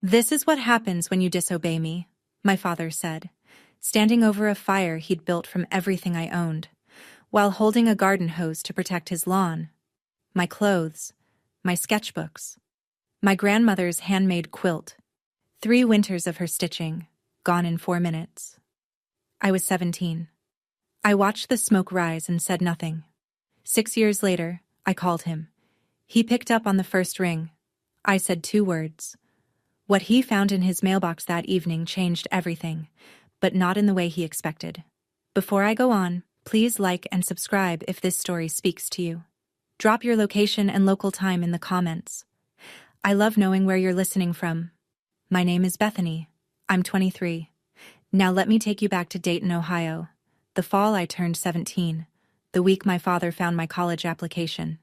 "This is what happens when you disobey me," my father said, standing over a fire he'd built from everything I owned, while holding a garden hose to protect his lawn. My clothes, my sketchbooks, my grandmother's handmade quilt, 3 winters of her stitching, gone in 4 minutes. I was 17. I watched the smoke rise and said nothing. 6 years later, I called him. He picked up on the first ring. I said 2 words. What he found in his mailbox that evening changed everything, but not in the way he expected. Before I go on, please like and subscribe if this story speaks to you. Drop your location and local time in the comments. I love knowing where you're listening from. My name is Bethany. I'm 23. Now let me take you back to Dayton, Ohio. The fall I turned 17, the week my father found my college application.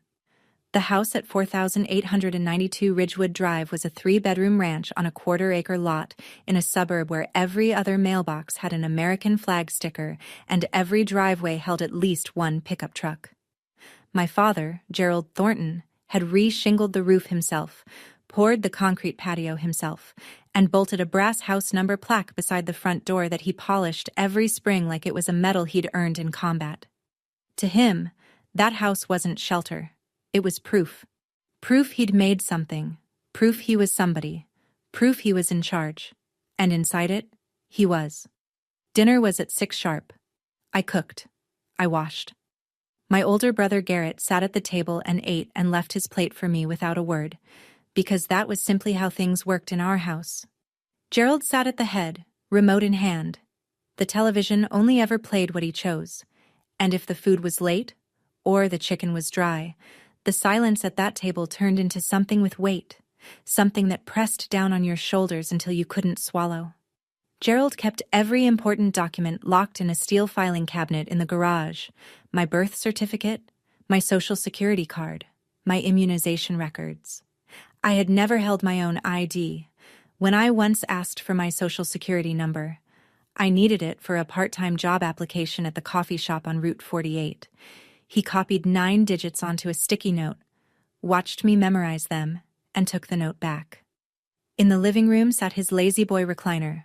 The house at 4892 Ridgewood Drive was a 3-bedroom ranch on a 1/4-acre lot in a suburb where every other mailbox had an American flag sticker and every driveway held at least one pickup truck. My father, Gerald Thornton, had re-shingled the roof himself, poured the concrete patio himself, and bolted a brass house number plaque beside the front door that he polished every spring like it was a medal he'd earned in combat. To him, that house wasn't shelter. It was proof. Proof he'd made something. Proof he was somebody. Proof he was in charge. And inside it, he was. Dinner was at 6 sharp. I cooked. I washed. My older brother Garrett sat at the table and ate and left his plate for me without a word, because that was simply how things worked in our house. Gerald sat at the head, remote in hand. The television only ever played what he chose, and if the food was late, or the chicken was dry, the silence at that table turned into something with weight, something that pressed down on your shoulders until you couldn't swallow. Gerald kept every important document locked in a steel filing cabinet in the garage: my birth certificate, my social security card, my immunization records. I had never held my own ID. When I once asked for my social security number, I needed it for a part-time job application at the coffee shop on Route 48. He copied 9 digits onto a sticky note, watched me memorize them, and took the note back. In the living room sat his lazy boy recliner,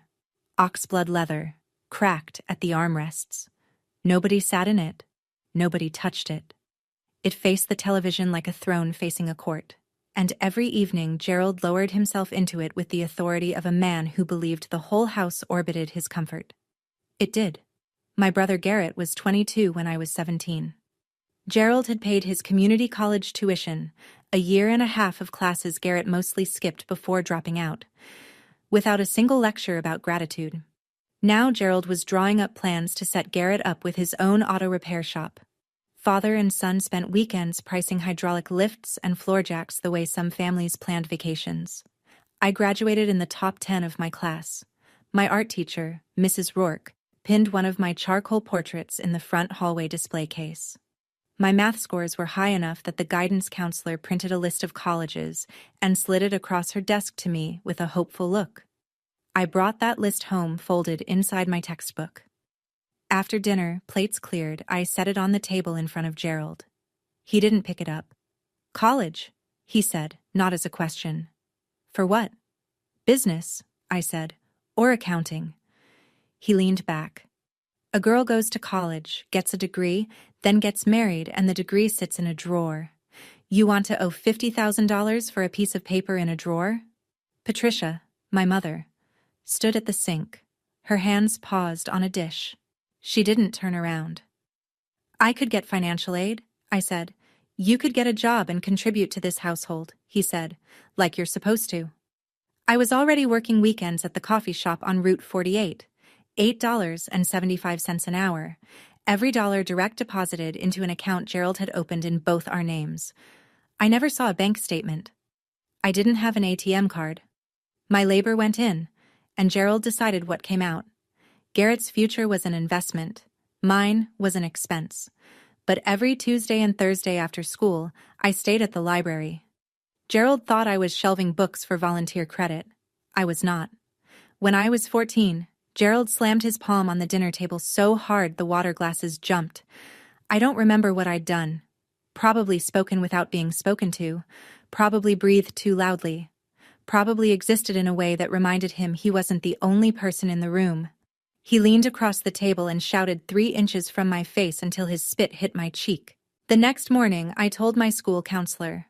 oxblood leather, cracked at the armrests. Nobody sat in it. Nobody touched it. It faced the television like a throne facing a court, and every evening Gerald lowered himself into it with the authority of a man who believed the whole house orbited his comfort. It did. My brother Garrett was 22 when I was 17. Gerald had paid his community college tuition, a year and a half of classes Garrett mostly skipped before dropping out, without a single lecture about gratitude. Now Gerald was drawing up plans to set Garrett up with his own auto repair shop. Father and son spent weekends pricing hydraulic lifts and floor jacks the way some families planned vacations. I graduated in the top 10 of my class. My art teacher, Mrs. Rourke, pinned one of my charcoal portraits in the front hallway display case. My math scores were high enough that the guidance counselor printed a list of colleges and slid it across her desk to me with a hopeful look. I brought that list home folded inside my textbook. After dinner, plates cleared, I set it on the table in front of Gerald. He didn't pick it up. "College," he said, not as a question. "For what?" "Business," I said, "or accounting." He leaned back. "A girl goes to college, gets a degree, then gets married, and the degree sits in a drawer. You want to owe $50,000 for a piece of paper in a drawer?" Patricia, my mother, stood at the sink, her hands paused on a dish. She didn't turn around. "I could get financial aid," I said. "You could get a job and contribute to this household," he said, "like you're supposed to." I was already working weekends at the coffee shop on Route 48, $8.75 an hour, every dollar direct deposited into an account Gerald had opened in both our names. I never saw a bank statement. I didn't have an ATM card. My labor went in, and Gerald decided what came out. Garrett's future was an investment. Mine was an expense. But every Tuesday and Thursday after school, I stayed at the library. Gerald thought I was shelving books for volunteer credit. I was not. When I was 14, Gerald slammed his palm on the dinner table so hard the water glasses jumped. I don't remember what I'd done. Probably spoken without being spoken to. Probably breathed too loudly. probably existed in a way that reminded him he wasn't the only person in the room. He leaned across the table and shouted 3 inches from my face until his spit hit my cheek. The next morning, I told my school counselor.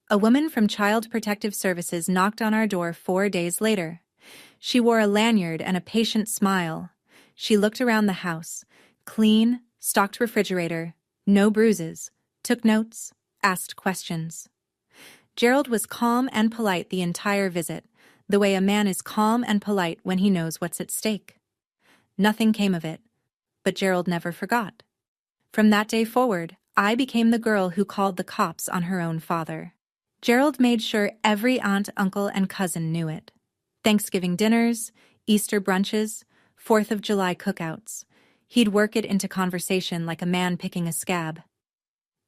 A woman from Child Protective Services knocked on our door 4 days later. She wore a lanyard and a patient smile. She looked around the house. Clean, stocked refrigerator, no bruises, took notes, asked questions. Gerald was calm and polite the entire visit, the way a man is calm and polite when he knows what's at stake. Nothing came of it, but Gerald never forgot. From that day forward, I became the girl who called the cops on her own father. Gerald made sure every aunt, uncle, and cousin knew it. Thanksgiving dinners, Easter brunches, 4th of July cookouts. He'd work it into conversation like a man picking a scab.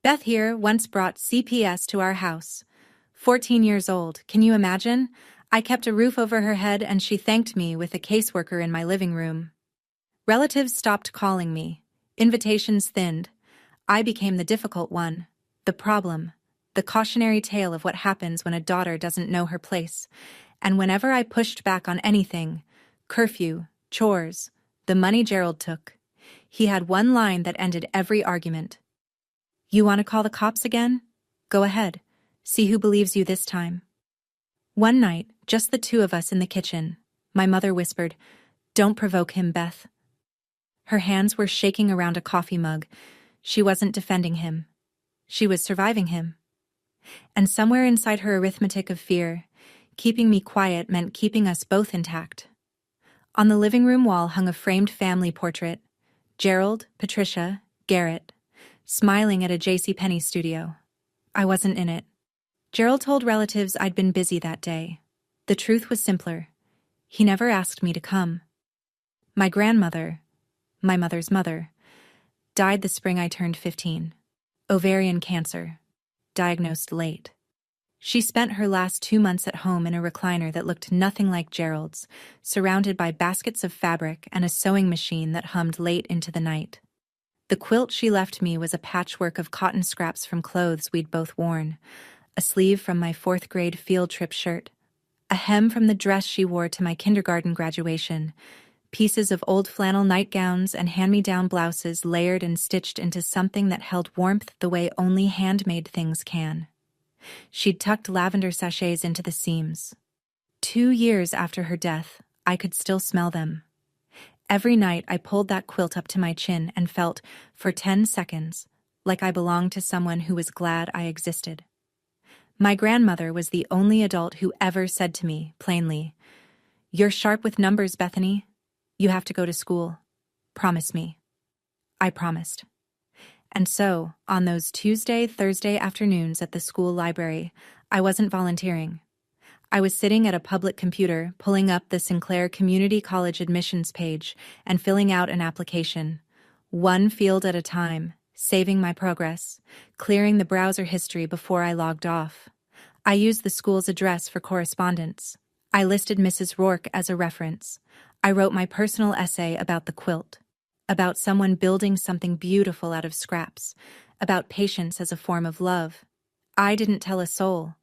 Beth here once brought CPS to our house. 14 years old, can you imagine? I kept a roof over her head and she thanked me with a caseworker in my living room. Relatives stopped calling me. Invitations thinned. I became the difficult one, the problem, the cautionary tale of what happens when a daughter doesn't know her place. And whenever I pushed back on anything, curfew, chores, the money Gerald took, he had one line that ended every argument. You want to call the cops again? Go ahead. See who believes you this time. One night, just the two of us in the kitchen, my mother whispered, "Don't provoke him, Beth." Her hands were shaking around a coffee mug. She wasn't defending him. She was surviving him. And somewhere inside her arithmetic of fear, keeping me quiet meant keeping us both intact. On the living room wall hung a framed family portrait. Gerald, Patricia, Garrett, smiling at a JCPenney studio. I wasn't in it. Gerald told relatives I'd been busy that day. The truth was simpler. He never asked me to come. My grandmother, my mother's mother, died the spring I turned 15. Ovarian cancer. Diagnosed late. She spent her last 2 months at home in a recliner that looked nothing like Gerald's, surrounded by baskets of fabric and a sewing machine that hummed late into the night. The quilt she left me was a patchwork of cotton scraps from clothes we'd both worn, a sleeve from my 4th grade field trip shirt, a hem from the dress she wore to my kindergarten graduation, pieces of old flannel nightgowns and hand-me-down blouses layered and stitched into something that held warmth the way only handmade things can. She'd tucked lavender sachets into the seams. 2 years after her death, I could still smell them. Every night I pulled that quilt up to my chin and felt, for 10 seconds, like I belonged to someone who was glad I existed. My grandmother was the only adult who ever said to me, plainly, "You're sharp with numbers, Bethany. You have to go to school. Promise me." I promised. And so, on those Tuesday, Thursday afternoons at the school library, I wasn't volunteering. I was sitting at a public computer, pulling up the Sinclair Community College admissions page and filling out an application, one field at a time, saving my progress, clearing the browser history before I logged off. I used the school's address for correspondence. I listed Mrs. Rourke as a reference. I wrote my personal essay about the quilt, about someone building something beautiful out of scraps, about patience as a form of love. I didn't tell a soul.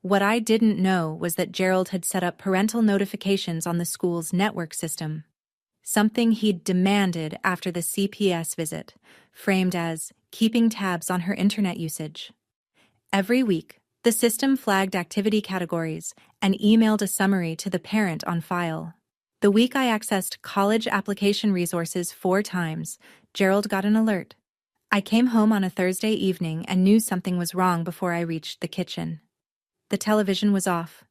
What I didn't know was that Gerald had set up parental notifications on the school's network system, something he'd demanded after the CPS visit, framed as keeping tabs on her internet usage. Every week, the system flagged activity categories and emailed a summary to the parent on file. The week I accessed college application resources 4 times, Gerald got an alert. I came home on a Thursday evening and knew something was wrong before I reached the kitchen. The television was off.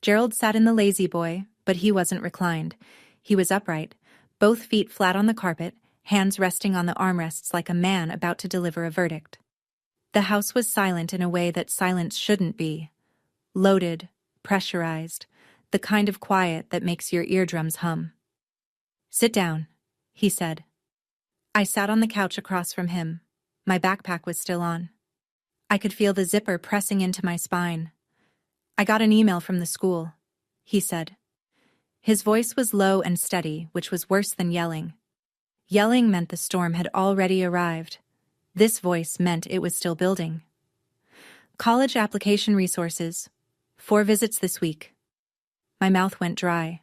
Gerald sat in the lazy boy, but he wasn't reclined. He was upright, both feet flat on the carpet, hands resting on the armrests like a man about to deliver a verdict. The house was silent in a way that silence shouldn't be. Loaded, pressurized, the kind of quiet that makes your eardrums hum. "Sit down," he said. I sat on the couch across from him. My backpack was still on. I could feel the zipper pressing into my spine. "I got an email from the school," he said. His voice was low and steady, which was worse than yelling. Yelling meant the storm had already arrived. This voice meant it was still building. "College application resources. 4 visits this week. My mouth went dry.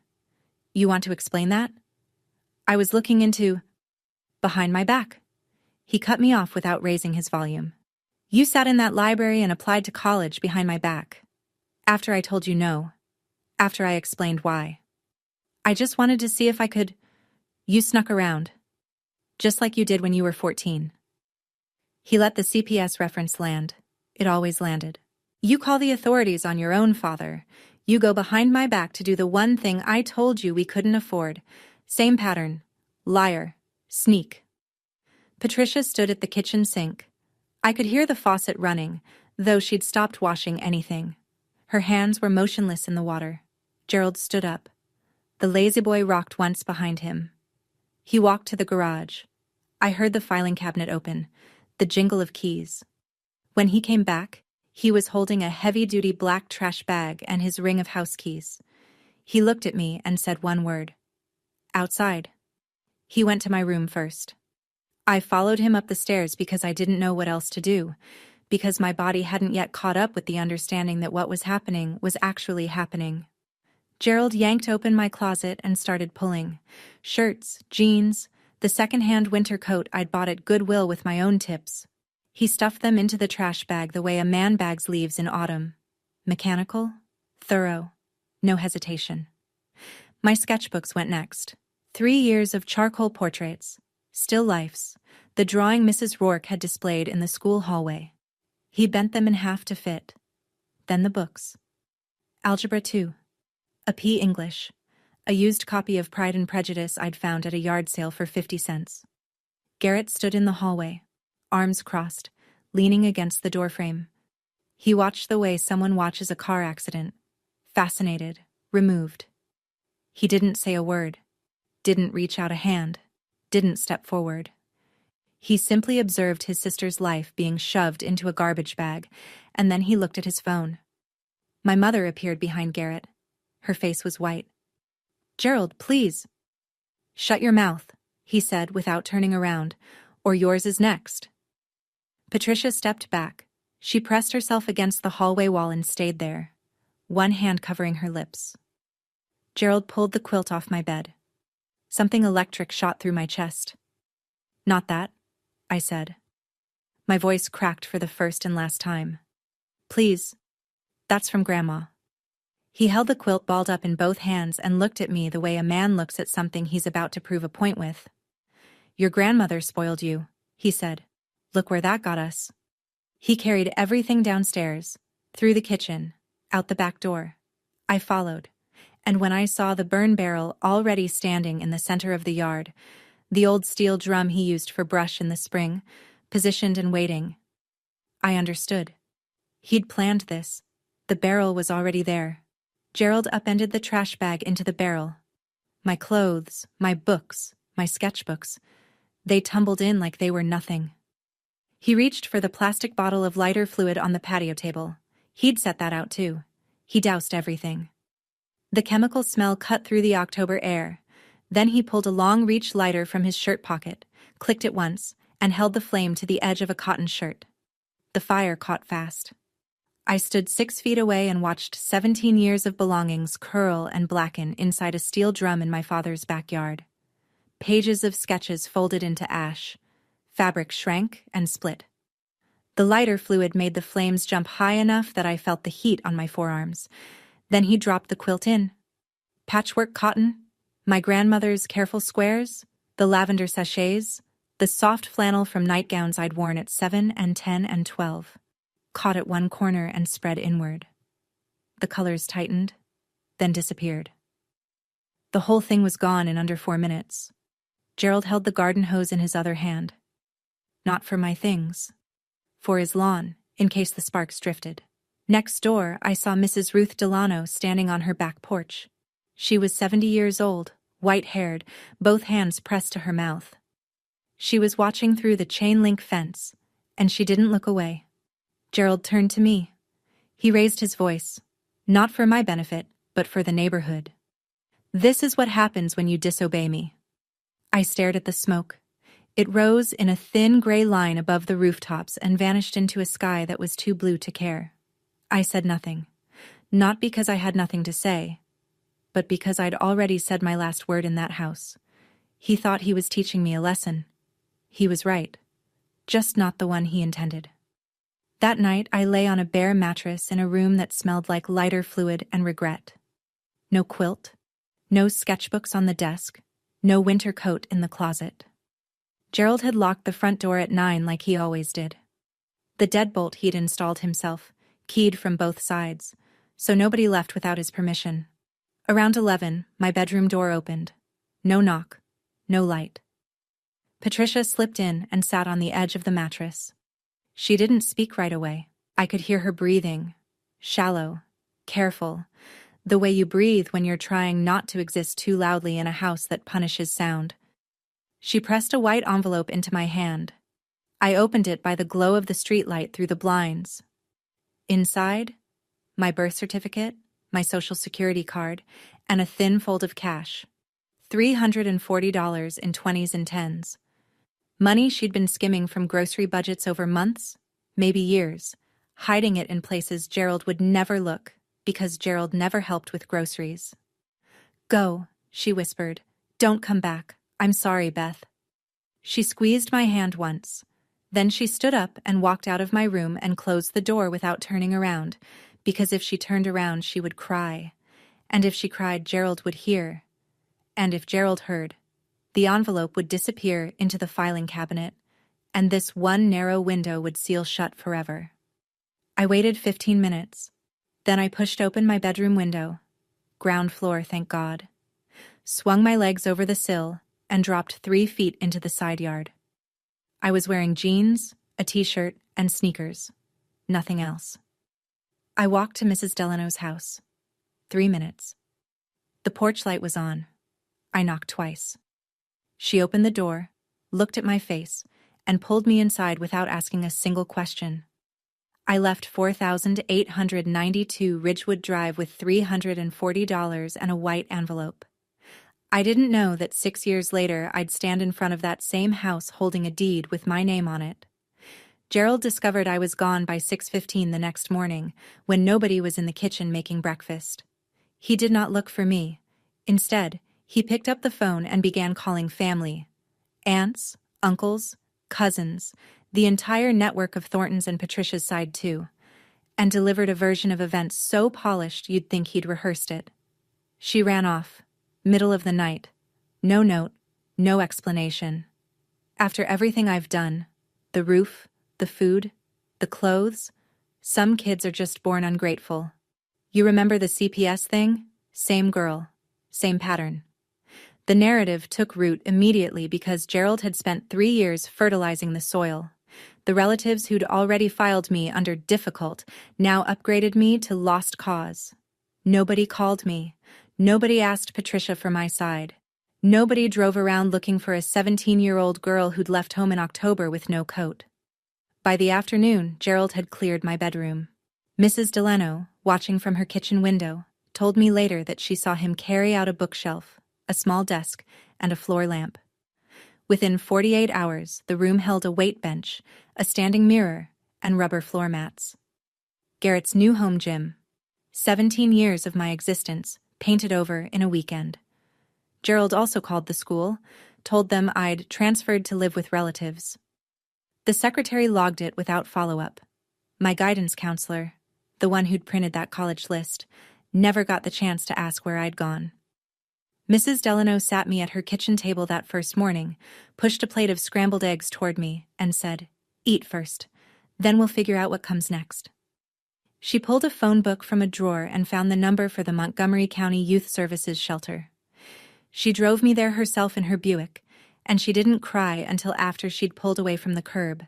You want to explain that? I was looking into... behind my back. He cut me off without raising his volume. You sat in that library and applied to college behind my back. After I told you no. After I explained why. I just wanted to see if I could... You snuck around. Just like you did when you were 14. He let the CPS reference land. It always landed. You call the authorities on your own father. You go behind my back to do the one thing I told you we couldn't afford. Same pattern. Liar. Sneak. Patricia stood at the kitchen sink. I could hear the faucet running, though she'd stopped washing anything. Her hands were motionless in the water. Gerald stood up. The lazy boy rocked once behind him. He walked to the garage. I heard the filing cabinet open, the jingle of keys. When he came back, he was holding a heavy-duty black trash bag and his ring of house keys. He looked at me and said one word. Outside. He went to my room first. I followed him up the stairs because I didn't know what else to do, because my body hadn't yet caught up with the understanding that what was happening was actually happening. Gerald yanked open my closet and started pulling. Shirts, jeans, the second-hand winter coat I'd bought at Goodwill with my own tips. He stuffed them into the trash bag the way a man bags leaves in autumn. Mechanical, thorough, no hesitation. My sketchbooks went next. 3 years of charcoal portraits, still lifes, the drawing Mrs. Rourke had displayed in the school hallway. He bent them in half to fit. Then the books. Algebra 2. A P. English. A used copy of Pride and Prejudice I'd found at a yard sale for 50 cents. Garrett stood in the hallway, arms crossed, leaning against the doorframe. He watched the way someone watches a car accident. Fascinated, removed. He didn't say a word, didn't reach out a hand, didn't step forward. He simply observed his sister's life being shoved into a garbage bag, and then he looked at his phone. My mother appeared behind Garrett. Her face was white. "Gerald, please." "Shut your mouth," he said without turning around, "or yours is next." Patricia stepped back. She pressed herself against the hallway wall and stayed there, one hand covering her lips. Gerald pulled the quilt off my bed. Something electric shot through my chest. "Not that," I said. My voice cracked for the first and last time. "Please. That's from Grandma." He held the quilt balled up in both hands and looked at me the way a man looks at something he's about to prove a point with. "Your grandmother spoiled you," he said. "Look where that got us." He carried everything downstairs, through the kitchen, out the back door. I followed, and when I saw the burn barrel already standing in the center of the yard, the old steel drum he used for brush in the spring, positioned and waiting, I understood. He'd planned this. The barrel was already there. Gerald upended the trash bag into the barrel. My clothes, my books, my sketchbooks, they tumbled in like they were nothing. He reached for the plastic bottle of lighter fluid on the patio table. He'd set that out too. He doused everything. The chemical smell cut through the October air. Then he pulled a long-reach lighter from his shirt pocket, clicked it once, and held the flame to the edge of a cotton shirt. The fire caught fast. I stood 6 feet away and watched 17 years of belongings curl and blacken inside a steel drum in my father's backyard. Pages of sketches folded into ash. Fabric shrank and split. The lighter fluid made the flames jump high enough that I felt the heat on my forearms. Then he dropped the quilt in. Patchwork cotton, my grandmother's careful squares, the lavender sachets, the soft flannel from nightgowns I'd worn at 7 and 10 and 12. Caught at one corner and spread inward. The colors tightened, then disappeared. The whole thing was gone in under 4 minutes. Gerald held the garden hose in his other hand. Not for my things. For his lawn, in case the sparks drifted. Next door, I saw Mrs. Ruth Delano standing on her back porch. She was 70 years old, white-haired, both hands pressed to her mouth. She was watching through the chain-link fence, and she didn't look away. Gerald turned to me. He raised his voice, not for my benefit, but for the neighborhood. "This is what happens when you disobey me." I stared at the smoke. It rose in a thin gray line above the rooftops and vanished into a sky that was too blue to care. I said nothing. Not because I had nothing to say, but because I'd already said my last word in that house. He thought he was teaching me a lesson. He was right. Just not the one he intended. That night, I lay on a bare mattress in a room that smelled like lighter fluid and regret. No quilt, no sketchbooks on the desk, no winter coat in the closet. Gerald had locked the front door at 9 like he always did. The deadbolt he'd installed himself, keyed from both sides, so nobody left without his permission. Around 11, my bedroom door opened. No knock, no light. Patricia slipped in and sat on the edge of the mattress. She didn't speak right away. I could hear her breathing. Shallow, careful, the way you breathe when you're trying not to exist too loudly in a house that punishes sound. She pressed a white envelope into my hand. I opened it by the glow of the streetlight through the blinds. Inside, my birth certificate, my social security card, and a thin fold of cash. $340 in 20s and 10s. Money she'd been skimming from grocery budgets over months, maybe years, hiding it in places Gerald would never look, because Gerald never helped with groceries. "Go," she whispered. "Don't come back. I'm sorry, Beth." She squeezed my hand once. Then she stood up and walked out of my room and closed the door without turning around, because if she turned around she would cry. And if she cried, Gerald would hear. And if Gerald heard, the envelope would disappear into the filing cabinet, and this one narrow window would seal shut forever. I waited 15 minutes. Then I pushed open my bedroom window. Ground floor, thank God. Swung my legs over the sill and dropped 3 feet into the side yard. I was wearing jeans, a t-shirt, and sneakers. Nothing else. I walked to Mrs. Delano's house. 3 minutes. The porch light was on. I knocked twice. She opened the door, looked at my face, and pulled me inside without asking a single question. I left 4,892 Ridgewood Drive with $340 and a white envelope. I didn't know that 6 years later I'd stand in front of that same house holding a deed with my name on it. Gerald discovered I was gone by 6:15 the next morning, when nobody was in the kitchen making breakfast. He did not look for me. Instead, he picked up the phone and began calling family. Aunts, uncles, cousins, the entire network of Thornton's and Patricia's side too, and delivered a version of events so polished you'd think he'd rehearsed it. She ran off. Middle of the night. No note, no explanation. After everything I've done, the roof, the food, the clothes, some kids are just born ungrateful. You remember the CPS thing? Same girl, same pattern. The narrative took root immediately because Gerald had spent 3 years fertilizing the soil. The relatives who'd already filed me under difficult now upgraded me to lost cause. Nobody called me. Nobody asked Patricia for my side. Nobody drove around looking for a 17-year-old girl who'd left home in October with no coat. By the afternoon, Gerald had cleared my bedroom. Mrs. Delano, watching from her kitchen window, told me later that she saw him carry out a bookshelf, a small desk, and a floor lamp. Within 48 hours, the room held a weight bench, a standing mirror, and rubber floor mats. Garrett's new home gym. 17 years of my existence, painted over in a weekend. Gerald also called the school, told them I'd transferred to live with relatives. The secretary logged it without follow-up. My guidance counselor, the one who'd printed that college list, never got the chance to ask where I'd gone. Mrs. Delano sat me at her kitchen table that first morning, pushed a plate of scrambled eggs toward me, and said, "Eat first, then we'll figure out what comes next." She pulled a phone book from a drawer and found the number for the Montgomery County Youth Services Shelter. She drove me there herself in her Buick, and she didn't cry until after she'd pulled away from the curb.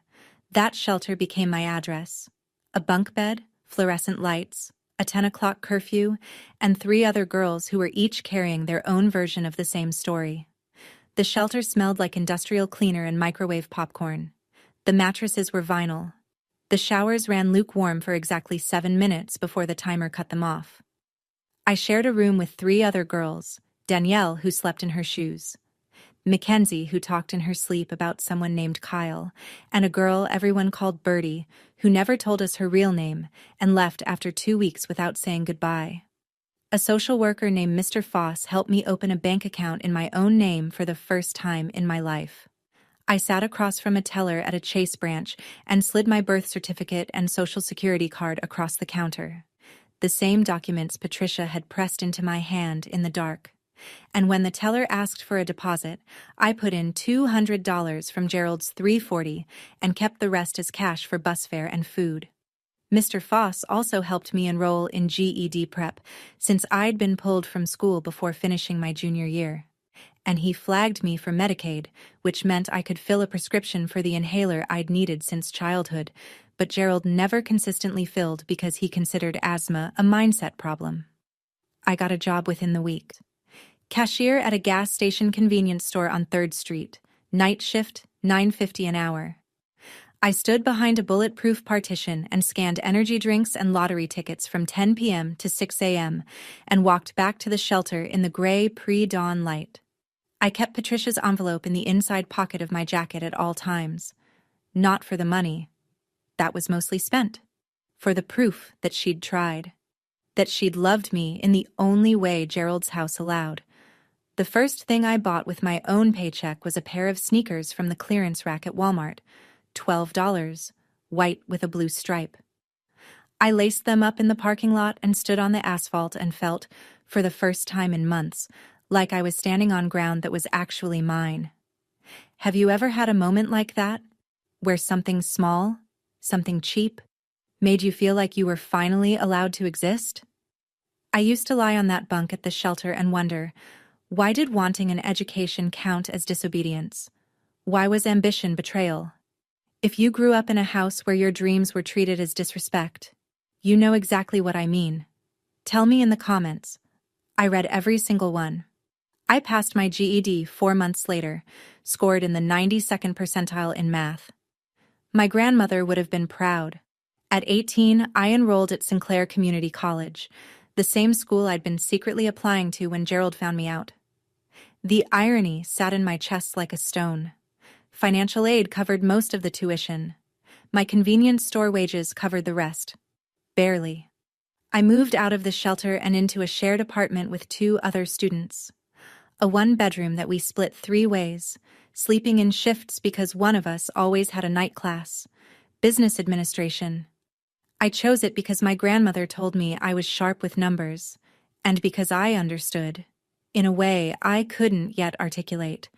That shelter became my address. A bunk bed, fluorescent lights, a 10 o'clock curfew, and 3 other girls who were each carrying their own version of the same story. The shelter smelled like industrial cleaner and microwave popcorn. The mattresses were vinyl. The showers ran lukewarm for exactly 7 minutes before the timer cut them off. I shared a room with 3 other girls, Danielle, who slept in her shoes, Mackenzie, who talked in her sleep about someone named Kyle, and a girl everyone called Birdie, who never told us her real name and left after 2 weeks without saying goodbye. A social worker named Mr. Foss helped me open a bank account in my own name for the first time in my life. I sat across from a teller at a Chase branch and slid my birth certificate and social security card across the counter. The same documents Patricia had pressed into my hand in the dark. And when the teller asked for a deposit, I put in $200 from Gerald's $340 and kept the rest as cash for bus fare and food. Mr. Foss also helped me enroll in GED prep since I'd been pulled from school before finishing my junior year. And he flagged me for Medicaid, which meant I could fill a prescription for the inhaler I'd needed since childhood, but Gerald never consistently filled because he considered asthma a mindset problem. I got a job within the week. Cashier at a gas station convenience store on 3rd Street, night shift, $9.50 an hour. I stood behind a bulletproof partition and scanned energy drinks and lottery tickets from 10 p.m. to 6 a.m. and walked back to the shelter in the gray pre-dawn light. I kept Patricia's envelope in the inside pocket of my jacket at all times. Not for the money. That was mostly spent. For the proof that she'd tried. That she'd loved me in the only way Gerald's house allowed. The first thing I bought with my own paycheck was a pair of sneakers from the clearance rack at Walmart. $12, white with a blue stripe. I laced them up in the parking lot and stood on the asphalt and felt, for the first time in months, like I was standing on ground that was actually mine. Have you ever had a moment like that, where something small, something cheap, made you feel like you were finally allowed to exist? I used to lie on that bunk at the shelter and wonder, why did wanting an education count as disobedience? Why was ambition betrayal? If you grew up in a house where your dreams were treated as disrespect, you know exactly what I mean. Tell me in the comments. I read every single one. I passed my GED 4 months later, scored in the 92nd percentile in math. My grandmother would have been proud. At 18, I enrolled at Sinclair Community College, the same school I'd been secretly applying to when Gerald found me out. The irony sat in my chest like a stone. Financial aid covered most of the tuition. My convenience store wages covered the rest. Barely. I moved out of the shelter and into a shared apartment with 2 other students. A 1-bedroom that we split 3 ways, sleeping in shifts because one of us always had a night class. Business administration. I chose it because my grandmother told me I was sharp with numbers, and because I understood, in a way I couldn't yet articulate,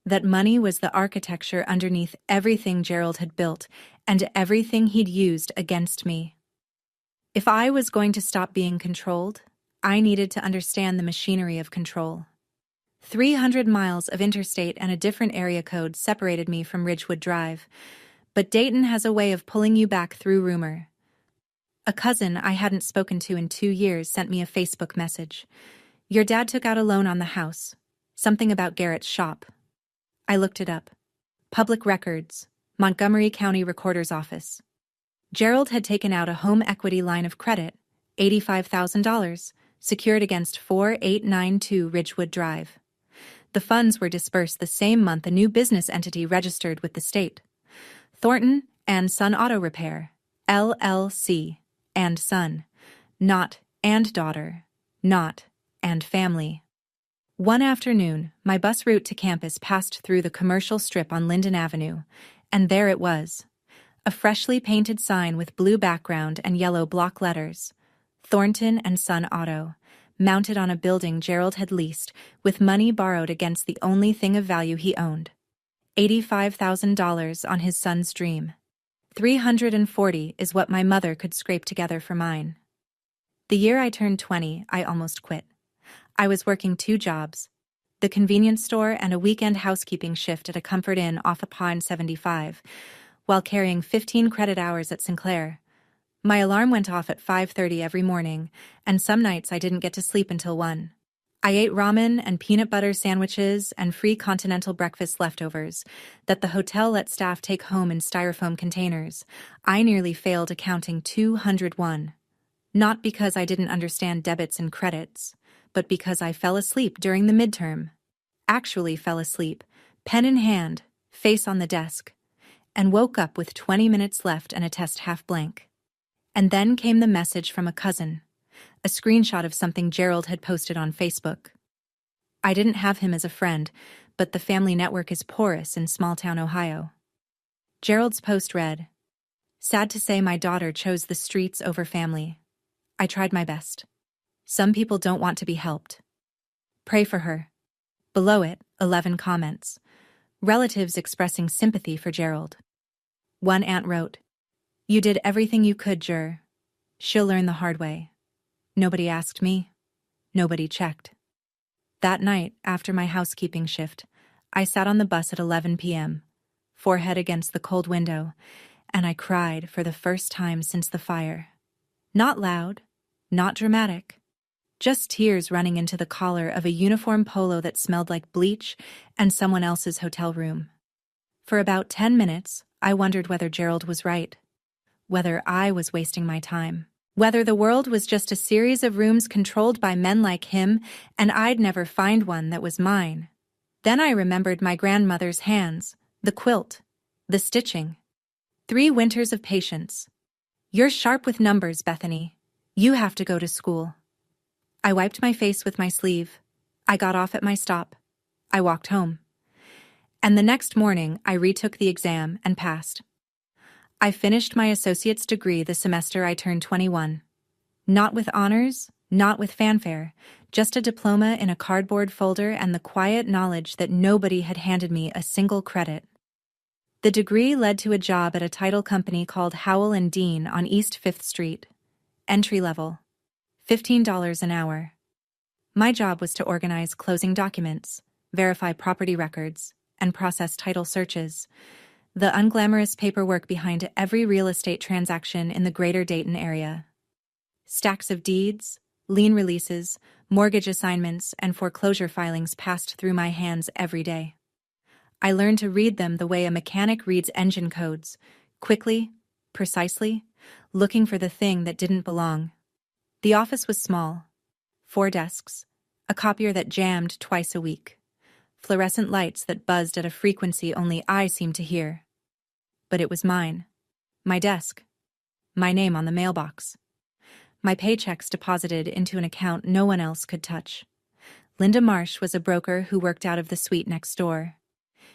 that money was the architecture underneath everything Gerald had built and everything he'd used against me. If I was going to stop being controlled, I needed to understand the machinery of control. 300 miles of interstate and a different area code separated me from Ridgewood Drive, but Dayton has a way of pulling you back through rumor. A cousin I hadn't spoken to in 2 years sent me a Facebook message. Your dad took out a loan on the house. Something about Garrett's shop. I looked it up. Public Records, Montgomery County Recorder's Office. Gerald had taken out a home equity line of credit, $85,000, secured against 4892 Ridgewood Drive. The funds were dispersed the same month a new business entity registered with the state. Thornton and Son Auto Repair, LLC, and Son, not and daughter, not and family. One afternoon, my bus route to campus passed through the commercial strip on Linden Avenue, and there it was. A freshly painted sign with blue background and yellow block letters. Thornton and Son Auto, mounted on a building Gerald had leased, with money borrowed against the only thing of value he owned. $85,000 on his son's dream. $340 is what my mother could scrape together for mine. The year I turned 20, I almost quit. I was working 2 jobs, the convenience store and a weekend housekeeping shift at a Comfort Inn off of Pine 75, while carrying 15 credit hours at Sinclair. My alarm went off at 5:30 every morning, and some nights I didn't get to sleep until 1. I ate ramen and peanut butter sandwiches and free continental breakfast leftovers that the hotel let staff take home in styrofoam containers. I nearly failed accounting 201. Not because I didn't understand debits and credits, but because I fell asleep during the midterm. Actually fell asleep, pen in hand, face on the desk, and woke up with 20 minutes left and a test half blank. And then came the message from a cousin a screenshot of something Gerald had posted on Facebook. I didn't have him as a friend, but the family network is porous in small-town Ohio. Gerald's post read, "Sad to say my daughter chose the streets over family. I tried my best. Some people don't want to be helped. Pray for her." Below it, 11 comments. Relatives expressing sympathy for Gerald. One aunt wrote, "You did everything you could, Jur. She'll learn the hard way. Nobody asked me. Nobody checked." That night, after my housekeeping shift, I sat on the bus at 11 p.m., forehead against the cold window, and I cried for the first time since the fire. Not loud, not dramatic, just tears running into the collar of a uniform polo that smelled like bleach and someone else's hotel room. For about 10 minutes, I wondered whether Gerald was right, whether I was wasting my time, whether the world was just a series of rooms controlled by men like him and I'd never find one that was mine. Then I remembered my grandmother's hands, the quilt, the stitching. 3 winters of patience. "You're sharp with numbers, Bethany. You have to go to school." I wiped my face with my sleeve. I got off at my stop. I walked home. And the next morning, I retook the exam and passed. I finished my associate's degree the semester I turned 21. Not with honors, not with fanfare, just a diploma in a cardboard folder and the quiet knowledge that nobody had handed me a single credit. The degree led to a job at a title company called Howell & Dean on East 5th Street. Entry level. $15 an hour. My job was to organize closing documents, verify property records, and process title searches. The unglamorous paperwork behind every real estate transaction in the greater Dayton area. Stacks of deeds, lien releases, mortgage assignments, and foreclosure filings passed through my hands every day. I learned to read them the way a mechanic reads engine codes, quickly, precisely, looking for the thing that didn't belong. The office was small. 4 desks, a copier that jammed twice a week, fluorescent lights that buzzed at a frequency only I seemed to hear. But it was mine. My desk. My name on the mailbox. My paychecks deposited into an account no one else could touch. Linda Marsh was a broker who worked out of the suite next door.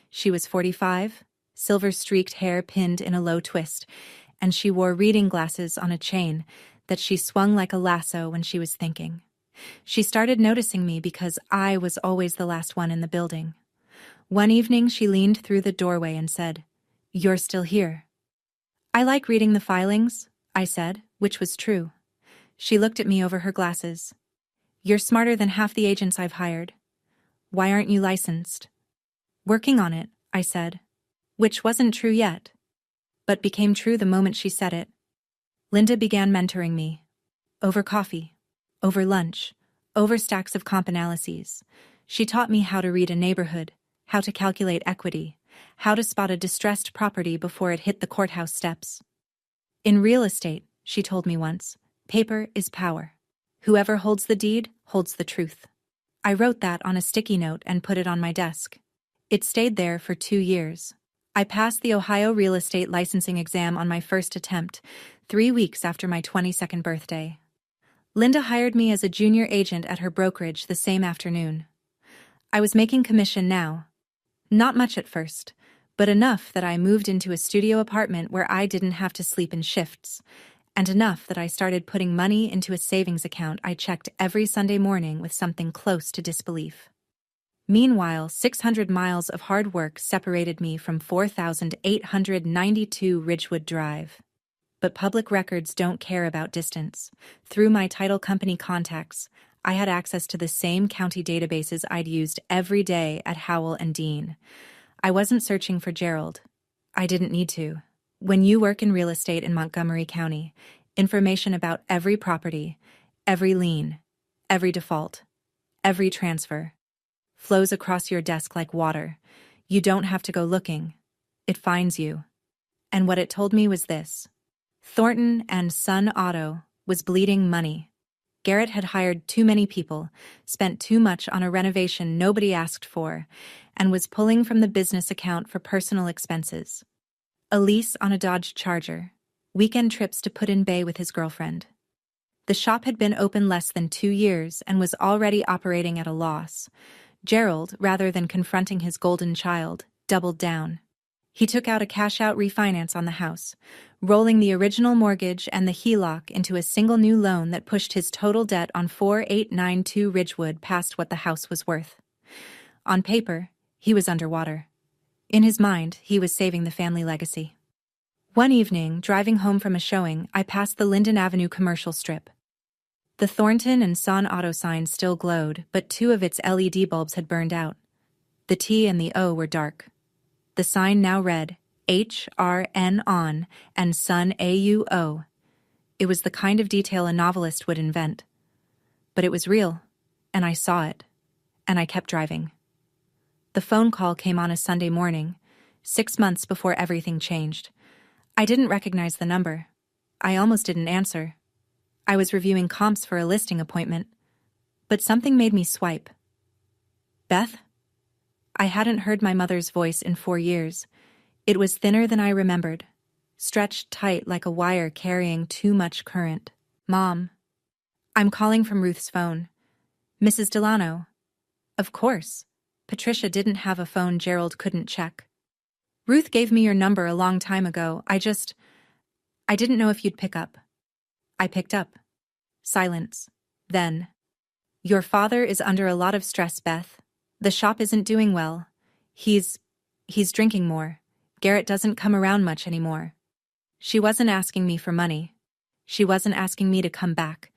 She was 45, silver-streaked hair pinned in a low twist, and she wore reading glasses on a chain that she swung like a lasso when she was thinking. She started noticing me because I was always the last one in the building. One evening she leaned through the doorway and said, "You're still here." "I like reading the filings," I said, which was true. She looked at me over her glasses. "You're smarter than half the agents I've hired. Why aren't you licensed?" "Working on it," I said, which wasn't true yet, but became true the moment she said it. Linda began mentoring me. Over coffee, over lunch, over stacks of comp analyses. She taught me how to read a neighborhood, how to calculate equity, how to spot a distressed property before it hit the courthouse steps. "In real estate," she told me once, "paper is power. Whoever holds the deed holds the truth." I wrote that on a sticky note and put it on my desk. It stayed there for 2 years. I passed the Ohio real estate licensing exam on my first attempt, 3 weeks after my 22nd birthday. Linda hired me as a junior agent at her brokerage the same afternoon. I was making commission now. Not much at first, but enough that I moved into a studio apartment where I didn't have to sleep in shifts, and enough that I started putting money into a savings account I checked every Sunday morning with something close to disbelief. Meanwhile, 600 miles of hard work separated me from 4,892 Ridgewood Drive. But public records don't care about distance. Through my title company contacts, I had access to the same county databases I'd used every day at Howell & Dean. I wasn't searching for Gerald. I didn't need to. When you work in real estate in Montgomery County, information about every property, every lien, every default, every transfer, flows across your desk like water. You don't have to go looking. It finds you. And what it told me was this. Thornton and Son Auto was bleeding money. Garrett had hired too many people, spent too much on a renovation nobody asked for, and was pulling from the business account for personal expenses. A lease on a Dodge Charger, weekend trips to Put-in Bay with his girlfriend. The shop had been open less than 2 years and was already operating at a loss. Gerald, rather than confronting his golden child, doubled down. He took out a cash-out refinance on the house, rolling the original mortgage and the HELOC into a single new loan that pushed his total debt on 4892 Ridgewood past what the house was worth. On paper, he was underwater. In his mind, he was saving the family legacy. One evening, driving home from a showing, I passed the Linden Avenue commercial strip. The Thornton and Son auto sign still glowed, but 2 of its LED bulbs had burned out. The T and the O were dark. The sign now read, HRN on and Son AUO. It was the kind of detail a novelist would invent. But it was real, and I saw it, and I kept driving. The phone call came on a Sunday morning, 6 months before everything changed. I didn't recognize the number. I almost didn't answer. I was reviewing comps for a listing appointment, but something made me swipe. Beth? I hadn't heard my mother's voice in 4 years. It was thinner than I remembered, stretched tight like a wire carrying too much current. Mom. I'm calling from Ruth's phone. Mrs. Delano. Of course. Patricia didn't have a phone Gerald couldn't check. Ruth gave me your number a long time ago. I didn't know if you'd pick up. I picked up. Silence. Then. Your father is under a lot of stress, Beth. The shop isn't doing well. He's drinking more. Garrett doesn't come around much anymore. She wasn't asking me for money. She wasn't asking me to come back.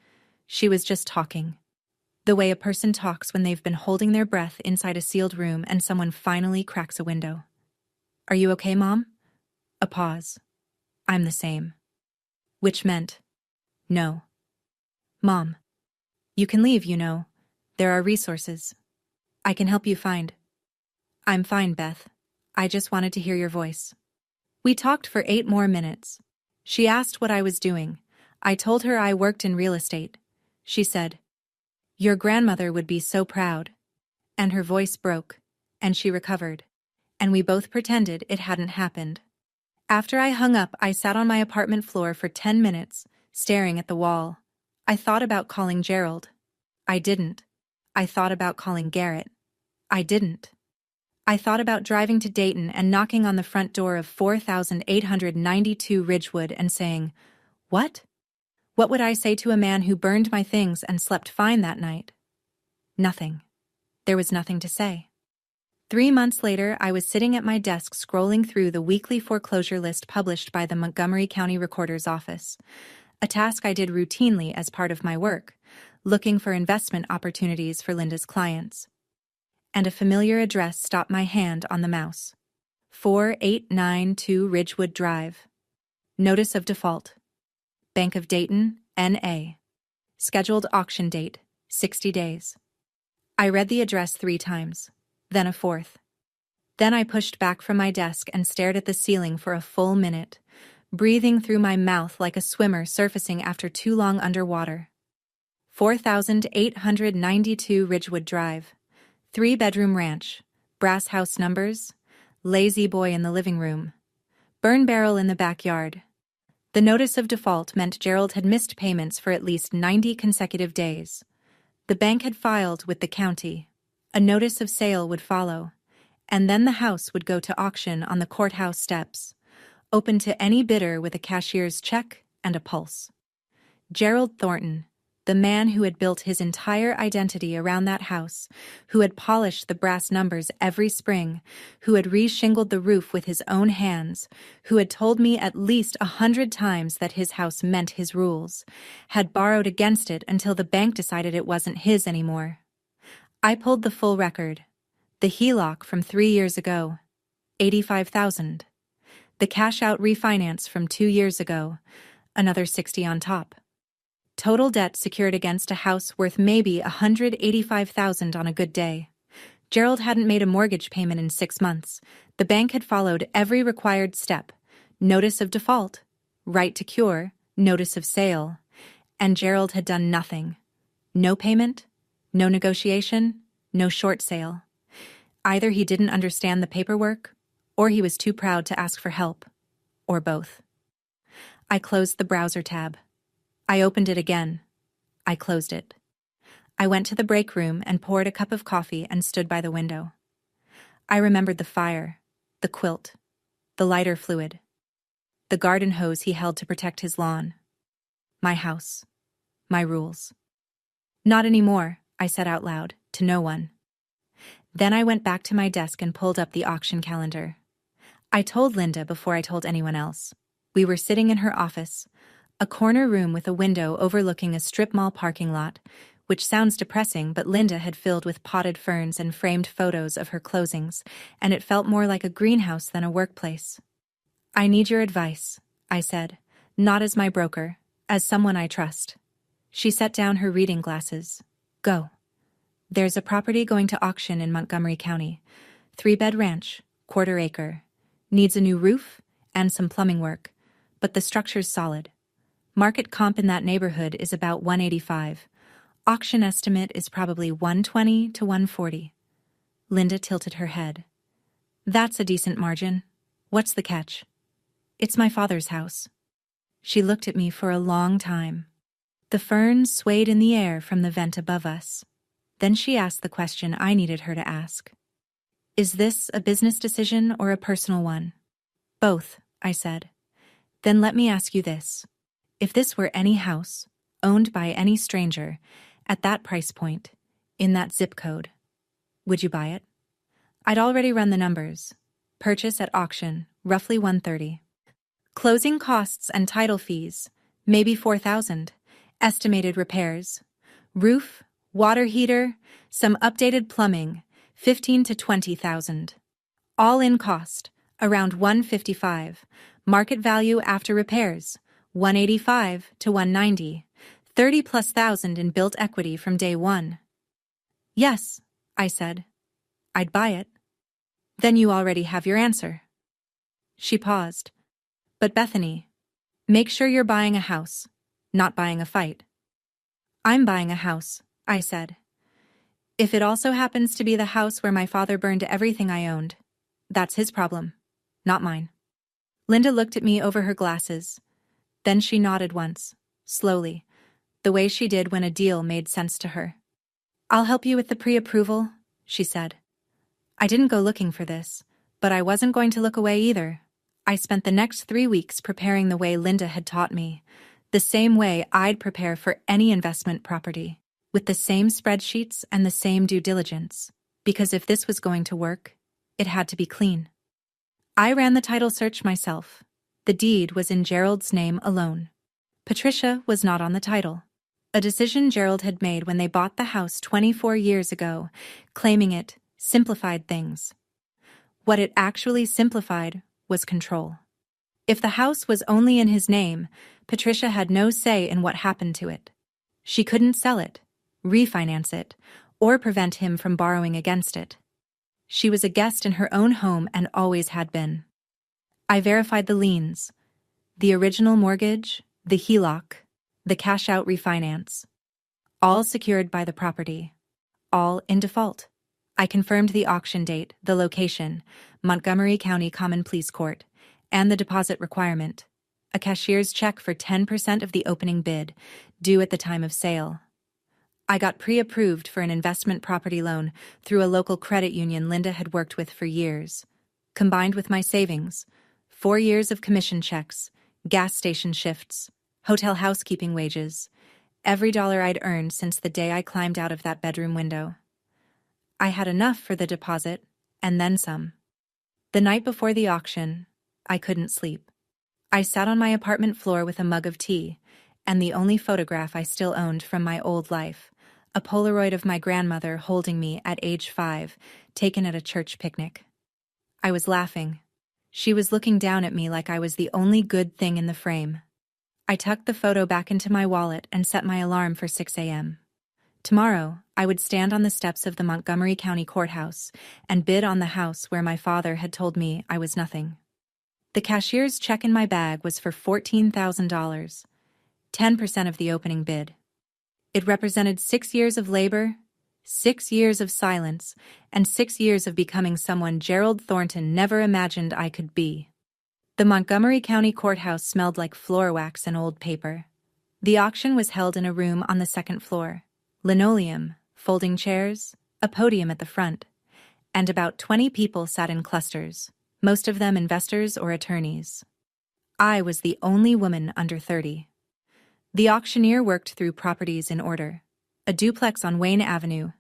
She was just talking. The way a person talks when they've been holding their breath inside a sealed room and someone finally cracks a window. Are you okay, Mom? A pause. I'm the same. Which meant, no. Mom. You can leave, you know. There are resources. I can help you find. I'm fine, Beth. I just wanted to hear your voice. We talked for 8 more minutes. She asked what I was doing. I told her I worked in real estate. She said, Your grandmother would be so proud. And her voice broke, and she recovered. And we both pretended it hadn't happened. After I hung up, I sat on my apartment floor for 10 minutes, staring at the wall. I thought about calling Gerald. I didn't. I thought about calling Garrett. I didn't. I thought about driving to Dayton and knocking on the front door of 4892 Ridgewood and saying, What? What would I say to a man who burned my things and slept fine that night? Nothing. There was nothing to say. 3 months later, I was sitting at my desk scrolling through the weekly foreclosure list published by the Montgomery County Recorder's Office, a task I did routinely as part of my work, looking for investment opportunities for Linda's clients. And a familiar address stopped my hand on the mouse. 4892 Ridgewood Drive. Notice of default. Bank of Dayton, N.A. Scheduled auction date, 60 days. I read the address 3 times, then a 4th. Then I pushed back from my desk and stared at the ceiling for a full minute, breathing through my mouth like a swimmer surfacing after too long underwater. 4892 Ridgewood Drive. 3-bedroom ranch. Brass house numbers. Lazy boy in the living room. Burn barrel in the backyard. The notice of default meant Gerald had missed payments for at least 90 consecutive days. The bank had filed with the county. A notice of sale would follow, and then the house would go to auction on the courthouse steps, open to any bidder with a cashier's check and a pulse. Gerald Thornton, the man who had built his entire identity around that house, who had polished the brass numbers every spring, who had re-shingled the roof with his own hands, who had told me at least 100 times that his house meant his rules, had borrowed against it until the bank decided it wasn't his anymore. I pulled the full record. The HELOC from 3 years ago, $85,000. The cash-out refinance from 2 years ago, another $60,000 on top. Total debt secured against a house worth maybe $185,000 on a good day. Gerald hadn't made a mortgage payment in 6 months. The bank had followed every required step. Notice of default, right to cure, notice of sale. And Gerald had done nothing. No payment, no negotiation, no short sale. Either he didn't understand the paperwork, or he was too proud to ask for help, or both. I closed the browser tab. I opened it again, I closed it. I went to the break room and poured a cup of coffee and stood by the window. I remembered the fire, the quilt, the lighter fluid, the garden hose he held to protect his lawn. My house. My rules. Not anymore, I said out loud, to no one. Then I went back to my desk and pulled up the auction calendar. I told Linda before I told anyone else. We were sitting in her office, a corner room with a window overlooking a strip mall parking lot, which sounds depressing, but Linda had filled with potted ferns and framed photos of her closings, and it felt more like a greenhouse than a workplace. I need your advice, I said, not as my broker, as someone I trust. She set down her reading glasses. Go. There's a property going to auction in Montgomery County. 3-bed ranch, 1/4 acre. Needs a new roof and some plumbing work, but the structure's solid. Market comp in that neighborhood is about $185. Auction estimate is probably $120 to $140. Linda tilted her head. That's a decent margin. What's the catch? It's my father's house. She looked at me for a long time. The ferns swayed in the air from the vent above us. Then she asked the question I needed her to ask. Is this a business decision or a personal one? Both, I said. Then let me ask you this. If this were any house, owned by any stranger, at that price point, in that zip code, would you buy it? I'd already run the numbers. Purchase at auction, roughly $130. Closing costs and title fees, maybe $4,000. Estimated repairs. Roof, water heater, some updated plumbing, $15,000 to $20,000. All-in cost, around $155. Market value after repairs, $185 to $190. 30+ thousand in built equity from day one. Yes, I said. I'd buy it. Then you already have your answer. She paused. But Bethany, make sure you're buying a house, not buying a fight. I'm buying a house, I said. If it also happens to be the house where my father burned everything I owned, that's his problem, not mine. Linda looked at me over her glasses. Then she nodded once, slowly, the way she did when a deal made sense to her. I'll help you with the pre-approval, she said. I didn't go looking for this, but I wasn't going to look away either. I spent the next 3 weeks preparing the way Linda had taught me, the same way I'd prepare for any investment property, with the same spreadsheets and the same due diligence, because if this was going to work, it had to be clean. I ran the title search myself. The deed was in Gerald's name alone. Patricia was not on the title. A decision Gerald had made when they bought the house 24 years ago, claiming it simplified things. What it actually simplified was control. If the house was only in his name, Patricia had no say in what happened to it. She couldn't sell it, refinance it, or prevent him from borrowing against it. She was a guest in her own home and always had been. I verified the liens, the original mortgage, the HELOC, the cash-out refinance, all secured by the property, all in default. I confirmed the auction date, the location, Montgomery County Common Pleas Court, and the deposit requirement, a cashier's check for 10% of the opening bid, due at the time of sale. I got pre-approved for an investment property loan through a local credit union Linda had worked with for years. Combined with my savings, 4 years of commission checks, gas station shifts, hotel housekeeping wages, every dollar I'd earned since the day I climbed out of that bedroom window. I had enough for the deposit, and then some. The night before the auction, I couldn't sleep. I sat on my apartment floor with a mug of tea, and the only photograph I still owned from my old life, a Polaroid of my grandmother holding me at age 5, taken at a church picnic. I was laughing. She was looking down at me like I was the only good thing in the frame. I tucked the photo back into my wallet and set my alarm for 6 a.m. Tomorrow, I would stand on the steps of the Montgomery County Courthouse and bid on the house where my father had told me I was nothing. The cashier's check in my bag was for $14,000, 10% of the opening bid. It represented 6 years of labor, 6 years of silence, and 6 years of becoming someone Gerald Thornton never imagined I could be. The Montgomery County Courthouse smelled like floor wax and old paper. The auction was held in a room on the second floor. Linoleum, folding chairs, a podium at the front, and about 20 people sat in clusters, most of them investors or attorneys. I was the only woman under 30. The auctioneer worked through properties in order: a duplex on Wayne Avenue,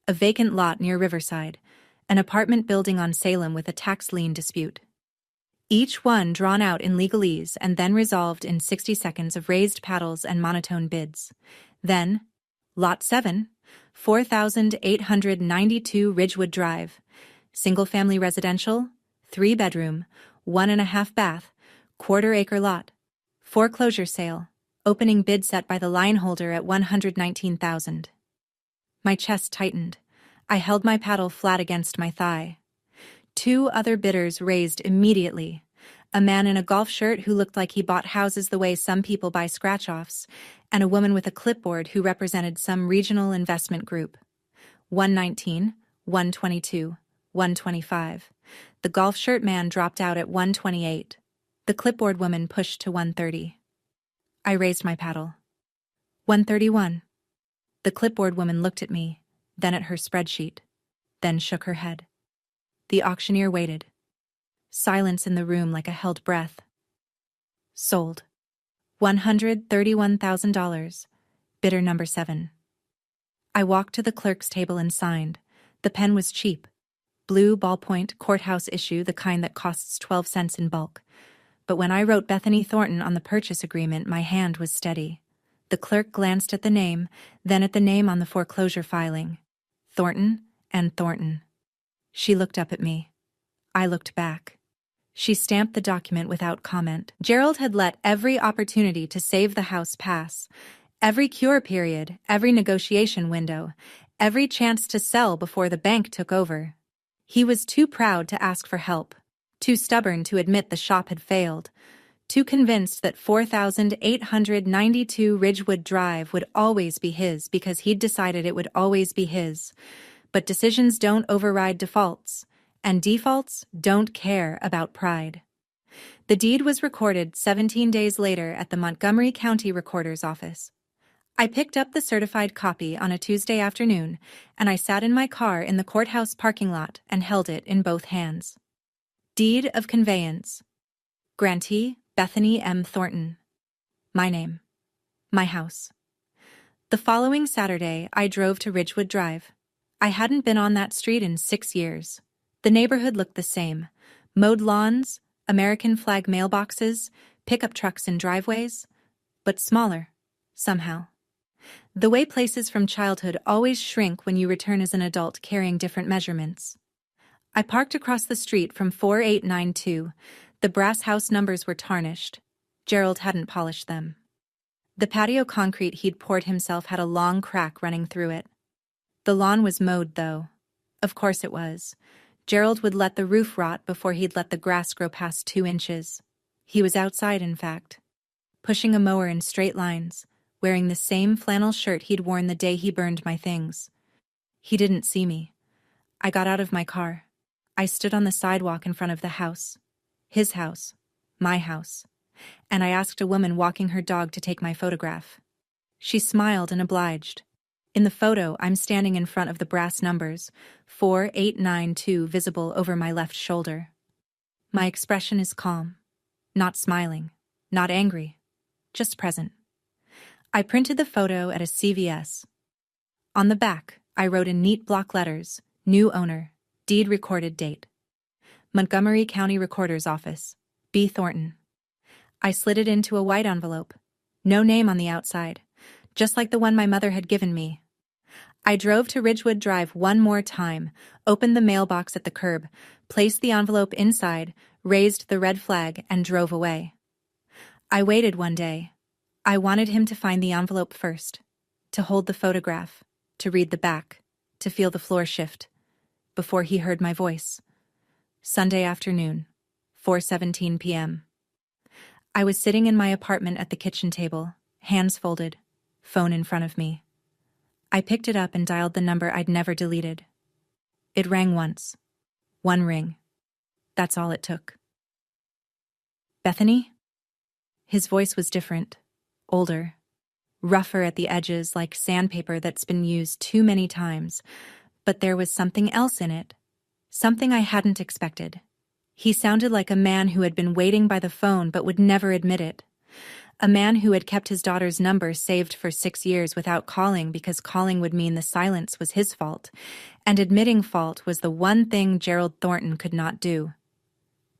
a vacant lot near Riverside, an apartment building on Salem with a tax lien dispute. Each one drawn out in legalese and then resolved in 60 seconds of raised paddles and monotone bids. Then, Lot 7, 4,892 Ridgewood Drive, single-family residential, 3-bedroom, 1.5 bath, quarter-acre lot, foreclosure sale, opening bid set by the line holder at $119,000. My chest tightened. I held my paddle flat against my thigh. 2 other bidders raised immediately: a man in a golf shirt who looked like he bought houses the way some people buy scratch-offs, and a woman with a clipboard who represented some regional investment group. 119, 122, 125. The golf shirt man dropped out at 128. The clipboard woman pushed to 130. I raised my paddle. 131. The clipboard woman looked at me, then at her spreadsheet, then shook her head. The auctioneer waited. Silence in the room like a held breath. Sold. $131,000. Bidder number 7. I walked to the clerk's table and signed. The pen was cheap. Blue ballpoint courthouse issue, the kind that costs 12 cents in bulk. But when I wrote Bethany Thornton on the purchase agreement, my hand was steady. The clerk glanced at the name, then at the name on the foreclosure filing. Thornton and Thornton. She looked up at me. I looked back. She stamped the document without comment. Gerald had let every opportunity to save the house pass. Every cure period, every negotiation window, every chance to sell before the bank took over. He was too proud to ask for help, too stubborn to admit the shop had failed, too convinced that 4,892 Ridgewood Drive would always be his because he'd decided it would always be his. But decisions don't override defaults, and defaults don't care about pride. The deed was recorded 17 days later at the Montgomery County Recorder's Office. I picked up the certified copy on a Tuesday afternoon, and I sat in my car in the courthouse parking lot and held it in both hands. Deed of conveyance. Grantee Bethany M. Thornton. My name. My house. The following Saturday, I drove to Ridgewood Drive. I hadn't been on that street in 6 years. The neighborhood looked the same: mowed lawns, American flag mailboxes, pickup trucks in driveways, but smaller, somehow. The way places from childhood always shrink when you return as an adult carrying different measurements. I parked across the street from 4892. The brass house numbers were tarnished. Gerald hadn't polished them. The patio concrete he'd poured himself had a long crack running through it. The lawn was mowed, though. Of course it was. Gerald would let the roof rot before he'd let the grass grow past 2 inches. He was outside, in fact, pushing a mower in straight lines, wearing the same flannel shirt he'd worn the day he burned my things. He didn't see me. I got out of my car. I stood on the sidewalk in front of the house. His house. My house. And I asked a woman walking her dog to take my photograph. She smiled and obliged. In the photo, I'm standing in front of the brass numbers, 4892 visible over my left shoulder. My expression is calm. Not smiling. Not angry. Just present. I printed the photo at a CVS. On the back, I wrote in neat block letters, "New owner, deed recorded date. Montgomery County Recorder's Office, B. Thornton." I slid it into a white envelope. No name on the outside, just like the one my mother had given me. I drove to Ridgewood Drive one more time, opened the mailbox at the curb, placed the envelope inside, raised the red flag, and drove away. I waited one day. I wanted him to find the envelope first, to hold the photograph, to read the back, to feel the floor shift, before he heard my voice. Sunday afternoon, 4:17 p.m. I was sitting in my apartment at the kitchen table, hands folded, phone in front of me. I picked it up and dialed the number I'd never deleted. It rang once. One ring. That's all it took. "Bethany?" His voice was different, older, rougher at the edges like sandpaper that's been used too many times. But there was something else in it. Something I hadn't expected. He sounded like a man who had been waiting by the phone but would never admit it. A man who had kept his daughter's number saved for 6 years without calling because calling would mean the silence was his fault, and admitting fault was the one thing Gerald Thornton could not do.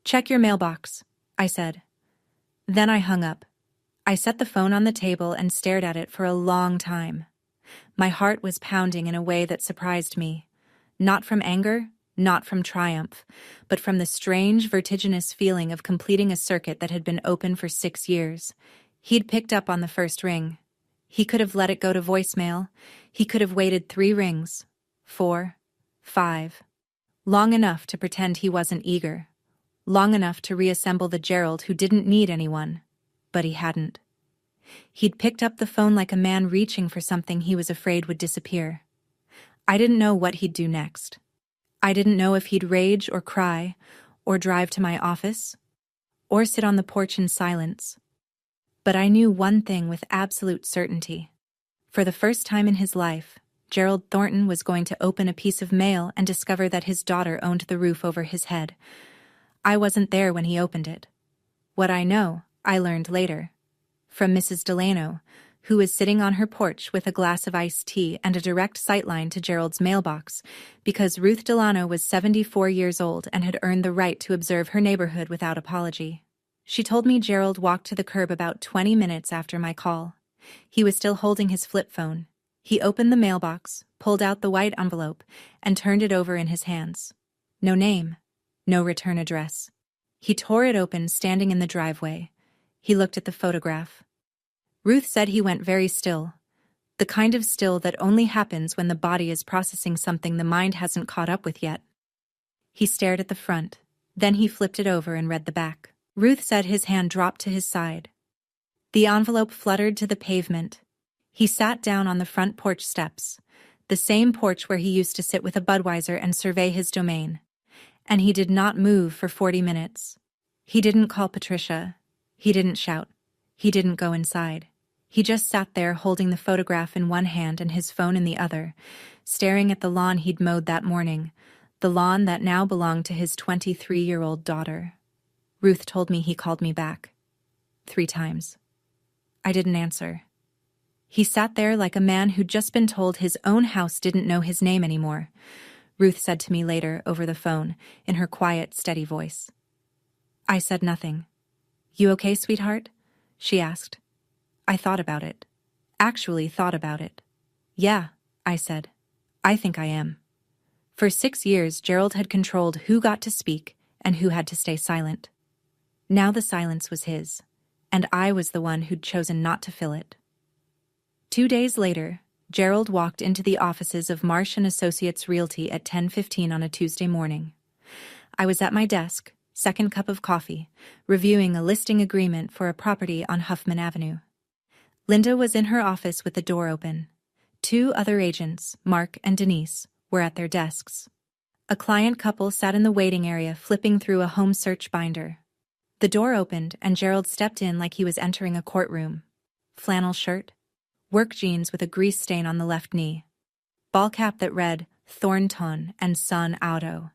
"Check your mailbox," I said. Then I hung up. I set the phone on the table and stared at it for a long time. My heart was pounding in a way that surprised me. Not from anger, not from triumph, but from the strange, vertiginous feeling of completing a circuit that had been open for 6 years. He'd picked up on the first ring. He could have let it go to voicemail. He could have waited 3 rings, 4, 5. Long enough to pretend he wasn't eager. Long enough to reassemble the Gerald who didn't need anyone. But he hadn't. He'd picked up the phone like a man reaching for something he was afraid would disappear. I didn't know what he'd do next. I didn't know if he'd rage or cry, or drive to my office, or sit on the porch in silence. But I knew one thing with absolute certainty. For the first time in his life, Gerald Thornton was going to open a piece of mail and discover that his daughter owned the roof over his head. I wasn't there when he opened it. What I know, I learned later. From Mrs. Delano, who was sitting on her porch with a glass of iced tea and a direct sightline to Gerald's mailbox, because Ruth Delano was 74 years old and had earned the right to observe her neighborhood without apology. She told me Gerald walked to the curb about 20 minutes after my call. He was still holding his flip phone. He opened the mailbox, pulled out the white envelope, and turned it over in his hands. No name. No return address. He tore it open standing in the driveway. He looked at the photograph. Ruth said he went very still. The kind of still that only happens when the body is processing something the mind hasn't caught up with yet. He stared at the front. Then he flipped it over and read the back. Ruth said his hand dropped to his side. The envelope fluttered to the pavement. He sat down on the front porch steps, the same porch where he used to sit with a Budweiser and survey his domain. And he did not move for 40 minutes. He didn't call Patricia. He didn't shout. He didn't go inside. He just sat there holding the photograph in one hand and his phone in the other, staring at the lawn he'd mowed that morning, the lawn that now belonged to his 23-year-old daughter. Ruth told me he called me back. 3 times. I didn't answer. He sat there like a man who'd just been told his own house didn't know his name anymore. Ruth said to me later over the phone, in her quiet, steady voice. I said nothing. "You okay, sweetheart?" she asked. I thought about it. Actually thought about it. "Yeah," I said. "I think I am." For 6 years, Gerald had controlled who got to speak and who had to stay silent. Now the silence was his, and I was the one who'd chosen not to fill it. 2 days later, Gerald walked into the offices of Marsh & Associates Realty at 10:15 on a Tuesday morning. I was at my desk, second cup of coffee, reviewing a listing agreement for a property on Huffman Avenue. Linda was in her office with the door open. 2 other agents, Mark and Denise, were at their desks. A client couple sat in the waiting area flipping through a home search binder. The door opened and Gerald stepped in like he was entering a courtroom. Flannel shirt, work jeans with a grease stain on the left knee, ball cap that read Thornton and Son Auto,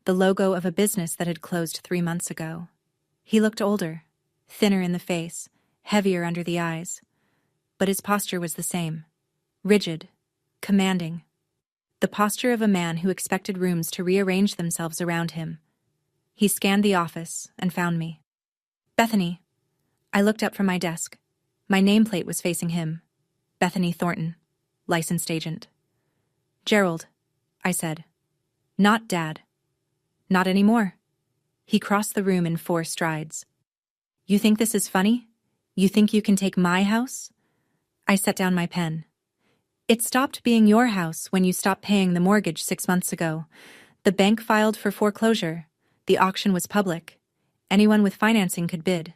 the logo of a business that had closed 3 months ago. He looked older, thinner in the face, heavier under the eyes, but his posture was the same, rigid, commanding, the posture of a man who expected rooms to rearrange themselves around him. He scanned the office and found me. "Bethany." I looked up from my desk. My nameplate was facing him. Bethany Thornton, licensed agent. "Gerald," I said. "Not Dad." "Not anymore." He crossed the room in 4 strides. "You think this is funny? You think you can take my house?" I set down my pen. "It stopped being your house when you stopped paying the mortgage 6 months ago. The bank filed for foreclosure. The auction was public. Anyone with financing could bid.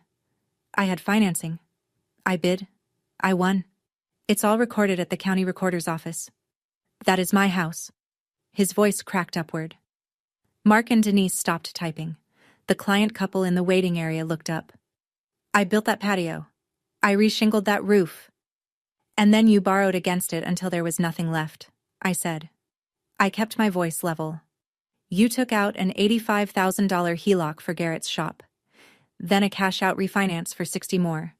I had financing. I bid. I won. It's all recorded at the county recorder's office. That is my house." His voice cracked upward. Mark and Denise stopped typing. The client couple in the waiting area looked up. "I built that patio. I reshingled that roof. And then you borrowed against it until there was nothing left, I said. I kept my voice level. You took out an $85,000 HELOC for Garrett's shop. Then a cash-out refinance for 60 more.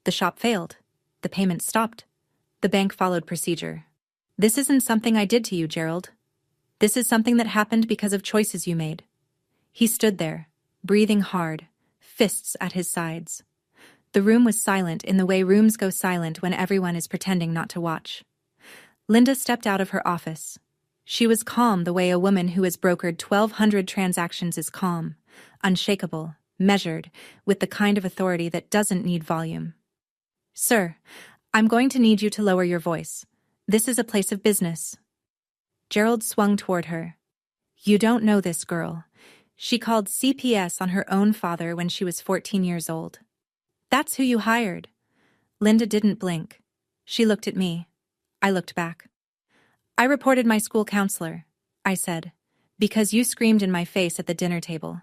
The shop failed. The payment stopped. The bank followed procedure. This isn't something I did to you, Gerald. This is something that happened because of choices you made. He stood there, breathing hard, fists at his sides. The room was silent in the way rooms go silent when everyone is pretending not to watch. Linda stepped out of her office. She was calm the way a woman who has brokered 1,200 transactions is calm, unshakable, measured, with the kind of authority that doesn't need volume. Sir, I'm going to need you to lower your voice. This is a place of business. Gerald swung toward her. You don't know this girl. She called CPS on her own father when she was 14 years old. That's who you hired. Linda didn't blink. She looked at me. I looked back. I reported my school counselor, I said, because you screamed in my face at the dinner table.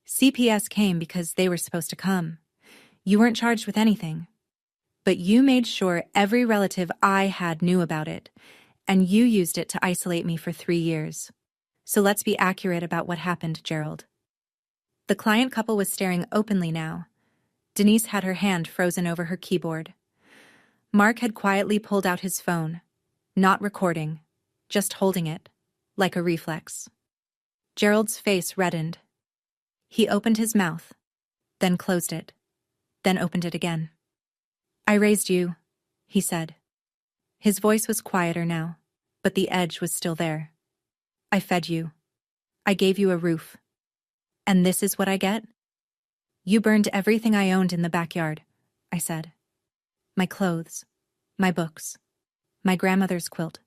CPS came because they were supposed to come. You weren't charged with anything. But you made sure every relative I had knew about it, and you used it to isolate me for 3 years. So let's be accurate about what happened, Gerald. The client couple was staring openly now. Denise had her hand frozen over her keyboard. Mark had quietly pulled out his phone, not recording, just holding it, like a reflex. Gerald's face reddened. He opened his mouth, then closed it, then opened it again. I raised you, he said. His voice was quieter now, but the edge was still there. I fed you. I gave you a roof. And this is what I get? You burned everything I owned in the backyard, I said. My clothes, my books, my grandmother's quilt.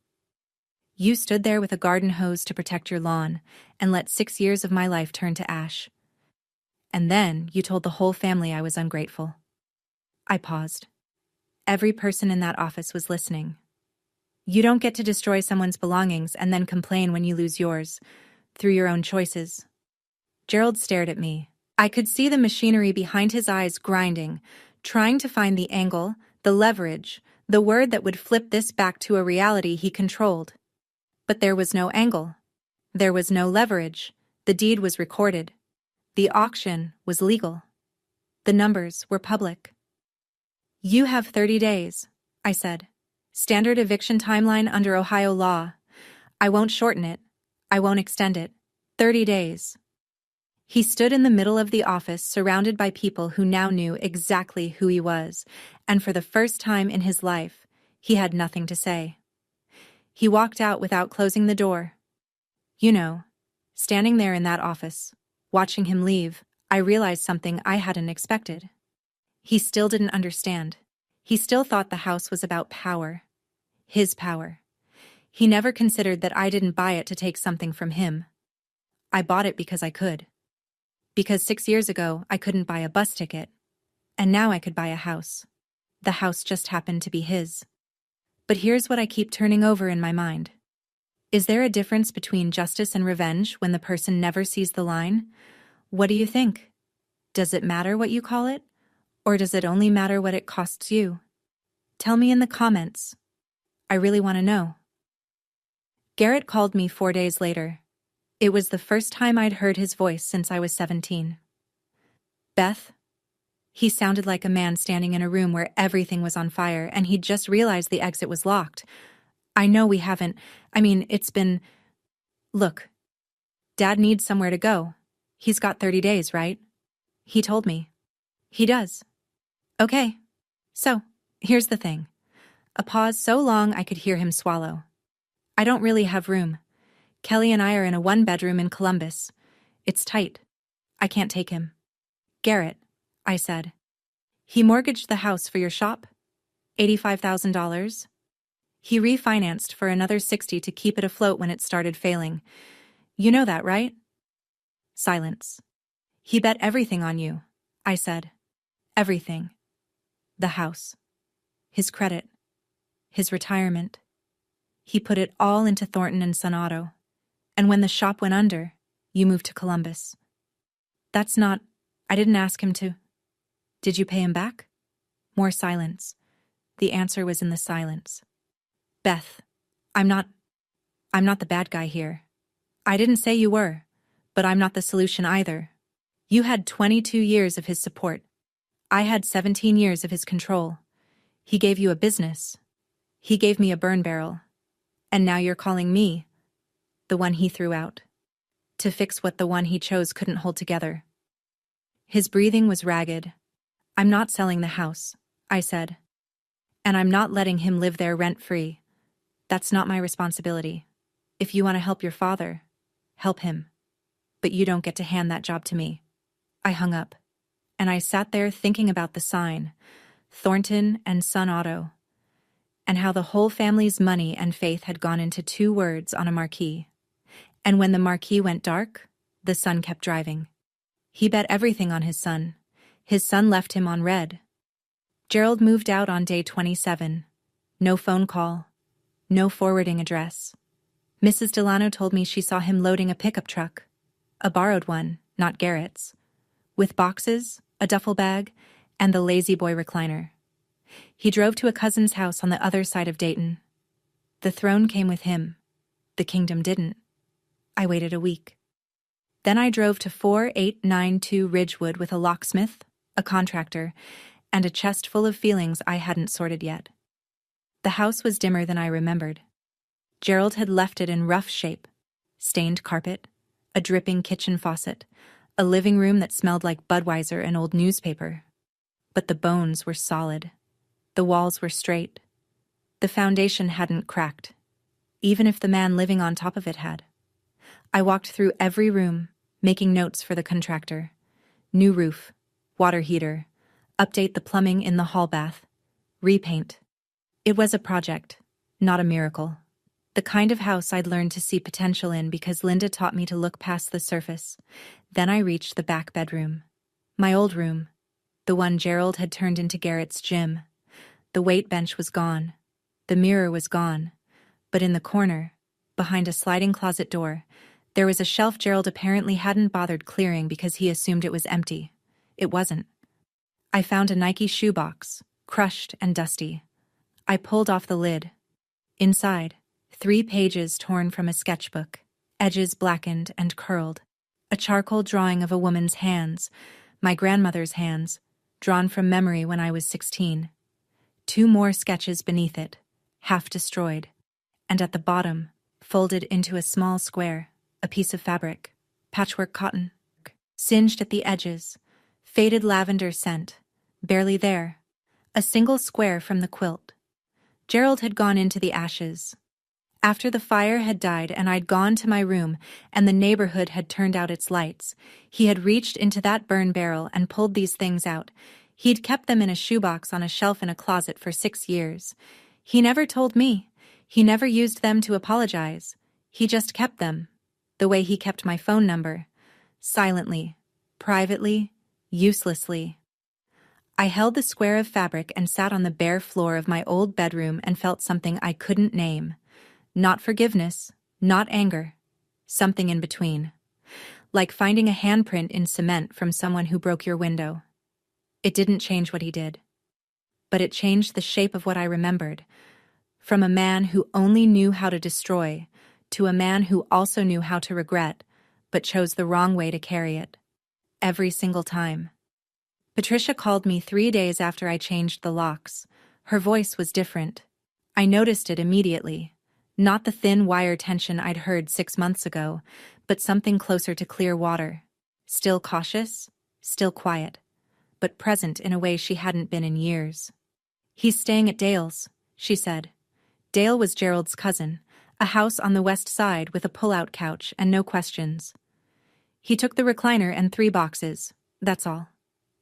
You stood there with a garden hose to protect your lawn and let 6 years of my life turn to ash. And then you told the whole family I was ungrateful. I paused. Every person in that office was listening. You don't get to destroy someone's belongings and then complain when you lose yours, through your own choices. Gerald stared at me. I could see the machinery behind his eyes grinding, trying to find the angle, the leverage, the word that would flip this back to a reality he controlled. But there was no angle. There was no leverage. The deed was recorded. The auction was legal. The numbers were public. You have 30 days, I said. Standard eviction timeline under Ohio law. I won't shorten it. I won't extend it. 30 days. He stood in the middle of the office surrounded by people who now knew exactly who he was, and for the first time in his life, he had nothing to say. He walked out without closing the door. You know, standing there in that office, watching him leave, I realized something I hadn't expected. He still didn't understand. He still thought the house was about power. His power. He never considered that I didn't buy it to take something from him. I bought it because I could. Because 6 years ago, I couldn't buy a bus ticket. And now I could buy a house. The house just happened to be his. But here's what I keep turning over in my mind. Is there a difference between justice and revenge when the person never sees the line? What do you think? Does it matter what you call it? Or does it only matter what it costs you? Tell me in the comments. I really want to know. Garrett called me 4 days later. It was the first time I'd heard his voice since I was 17. Beth? He sounded like a man standing in a room where everything was on fire and he'd just realized the exit was locked. I know we haven't. It's been... Look, Dad needs somewhere to go. He's got 30 days, right? He told me. He does. Okay. So, here's the thing. A pause so long I could hear him swallow. I don't really have room. Kelly and I are in a 1-bedroom in Columbus. It's tight. I can't take him. Garrett, I said. He mortgaged the house for your shop? $85,000? He refinanced for another $60,000 to keep it afloat when it started failing. You know that, right? Silence. He bet everything on you, I said. Everything. The house. His credit. His retirement. He put it all into Thornton and Son Auto. And when the shop went under, you moved to Columbus. I didn't ask him to. Did you pay him back? More silence. The answer was in the silence. Beth, I'm not the bad guy here. I didn't say you were, but I'm not the solution either. You had 22 years of his support. I had 17 years of his control. He gave you a business. He gave me a burn barrel. And now you're calling me the one he threw out to fix what the one he chose couldn't hold together. His breathing was ragged. I'm not selling the house, I said. And I'm not letting him live there rent-free. That's not my responsibility. If you want to help your father, help him. But you don't get to hand that job to me. I hung up, and I sat there thinking about the sign, Thornton and Son Auto, and how the whole family's money and faith had gone into 2 words on a marquee. And when the marquee went dark, the son kept driving. He bet everything on his son. His son left him on red. Gerald moved out on day 27. No phone call. No forwarding address. Mrs. Delano told me she saw him loading a pickup truck. A borrowed one, not Garrett's. With boxes, a duffel bag, and the lazy boy recliner. He drove to a cousin's house on the other side of Dayton. The throne came with him. The kingdom didn't. I waited a week. Then I drove to 4892 Ridgewood with a locksmith, a contractor, and a chest full of feelings I hadn't sorted yet. The house was dimmer than I remembered. Gerald had left it in rough shape. Stained carpet, a dripping kitchen faucet, a living room that smelled like Budweiser and old newspaper. But the bones were solid. The walls were straight. The foundation hadn't cracked, even if the man living on top of it had. I walked through every room, making notes for the contractor. New roof, water heater, update the plumbing in the hall bath, repaint. It was a project, not a miracle. The kind of house I'd learned to see potential in because Linda taught me to look past the surface. Then I reached the back bedroom. My old room, the one Gerald had turned into Garrett's gym. The weight bench was gone. The mirror was gone. But in the corner, behind a sliding closet door, there was a shelf Gerald apparently hadn't bothered clearing because he assumed it was empty. It wasn't. I found a Nike shoebox, crushed and dusty. I pulled off the lid. Inside, 3 pages torn from a sketchbook, edges blackened and curled. A charcoal drawing of a woman's hands, my grandmother's hands, drawn from memory when I was 16. 2 more sketches beneath it, half destroyed. And at the bottom, folded into a small square, a piece of fabric, patchwork cotton, singed at the edges, faded lavender scent, barely there, a single square from the quilt. Gerald had gone into the ashes. After the fire had died and I'd gone to my room and the neighborhood had turned out its lights, he had reached into that burn barrel and pulled these things out. He'd kept them in a shoebox on a shelf in a closet for 6 years. He never told me. He never used them to apologize. He just kept them. The way he kept my phone number. Silently, privately, uselessly. I held the square of fabric and sat on the bare floor of my old bedroom and felt something I couldn't name. Not forgiveness, not anger. Something in between. Like finding a handprint in cement from someone who broke your window. It didn't change what he did. But it changed the shape of what I remembered. From a man who only knew how to destroy, to a man who also knew how to regret, but chose the wrong way to carry it. Every single time. Patricia called me 3 days after I changed the locks. Her voice was different. I noticed it immediately. Not the thin wire tension I'd heard 6 months ago, but something closer to clear water. Still cautious, still quiet, but present in a way she hadn't been in years. "He's staying at Dale's," she said. Dale was Gerald's cousin, a house on the west side with a pull-out couch and no questions. He took the recliner and 3 boxes, that's all.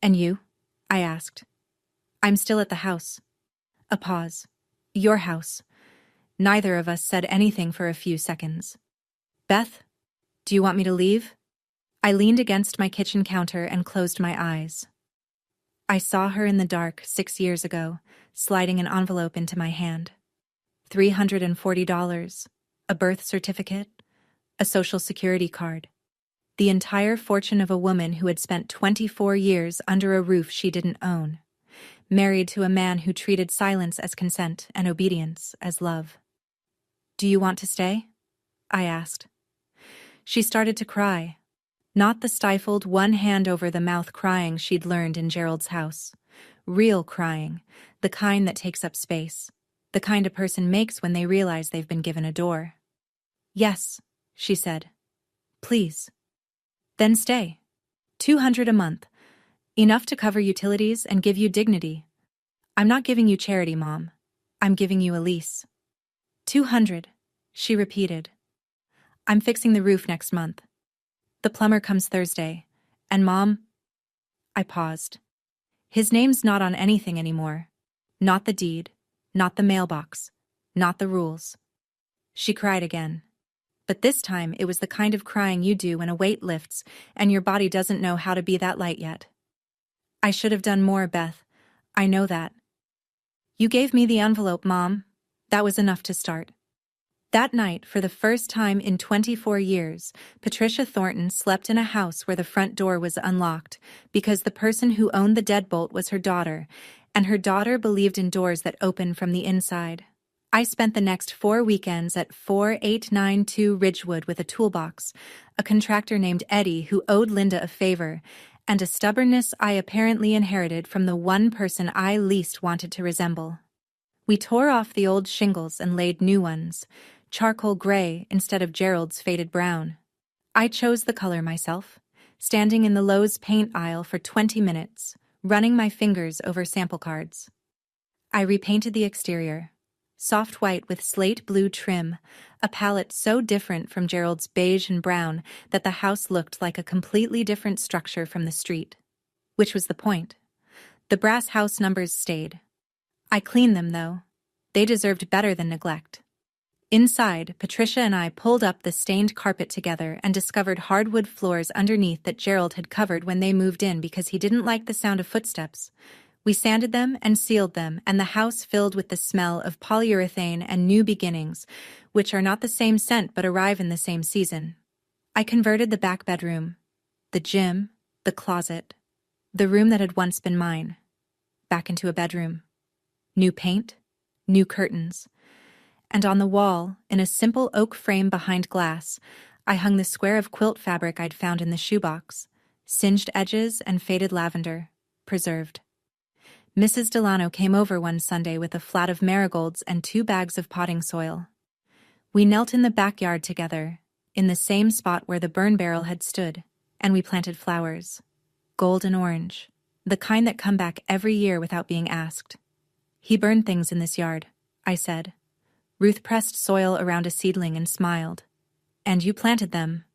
"And you?" I asked. "I'm still at the house." A pause. "Your house." Neither of us said anything for a few seconds. "Beth, do you want me to leave?" I leaned against my kitchen counter and closed my eyes. I saw her in the dark 6 years ago, sliding an envelope into my hand. $340, a birth certificate, a social security card. The entire fortune of a woman who had spent 24 years under a roof she didn't own. married to a man who treated silence as consent and obedience as love. "Do you want to stay?" I asked. She started to cry. Not the stifled, one hand over the mouth crying she'd learned in Gerald's house. Real crying, the kind that takes up space, the kind a person makes when they realize they've been given a door. "Yes," she said. "Please." "Then stay. 200 a month. Enough to cover utilities and give you dignity. I'm not giving you charity, Mom. I'm giving you a lease." 200, she repeated. "I'm fixing the roof next month. The plumber comes Thursday. And Mom..." I paused. "His name's not on anything anymore. Not the deed, not the mailbox, not the rules." She cried again. But this time it was the kind of crying you do when a weight lifts and your body doesn't know how to be that light yet. "I should have done more, Beth. I know that. You gave me the envelope, Mom. That was enough to start." That night, for the first time in 24 years, Patricia Thornton slept in a house where the front door was unlocked because the person who owned the deadbolt was her daughter, and her daughter believed in doors that open from the inside. I spent the next 4 weekends at 4892 Ridgewood with a toolbox, a contractor named Eddie who owed Linda a favor, and a stubbornness I apparently inherited from the one person I least wanted to resemble. We tore off the old shingles and laid new ones, charcoal gray instead of Gerald's faded brown. I chose the color myself, standing in the Lowe's paint aisle for 20 minutes, running my fingers over sample cards. I repainted the exterior, soft white with slate blue trim, a palette so different from Gerald's beige and brown that the house looked like a completely different structure from the street. Which was the point. The brass house numbers stayed. I cleaned them, though. They deserved better than neglect. Inside, Patricia and I pulled up the stained carpet together and discovered hardwood floors underneath that Gerald had covered when they moved in because he didn't like the sound of footsteps. We sanded them and sealed them, and the house filled with the smell of polyurethane and new beginnings, which are not the same scent but arrive in the same season. I converted the back bedroom, the gym, the closet, the room that had once been mine, back into a bedroom. New paint, new curtains. And on the wall, in a simple oak frame behind glass, I hung the square of quilt fabric I'd found in the shoebox, singed edges and faded lavender, preserved. Mrs. Delano came over one Sunday with a flat of marigolds and 2 bags of potting soil. We knelt in the backyard together, in the same spot where the burn barrel had stood, and we planted flowers, gold and orange, the kind that come back every year without being asked. "He burned things in this yard," I said. Ruth pressed soil around a seedling and smiled. "And you planted them."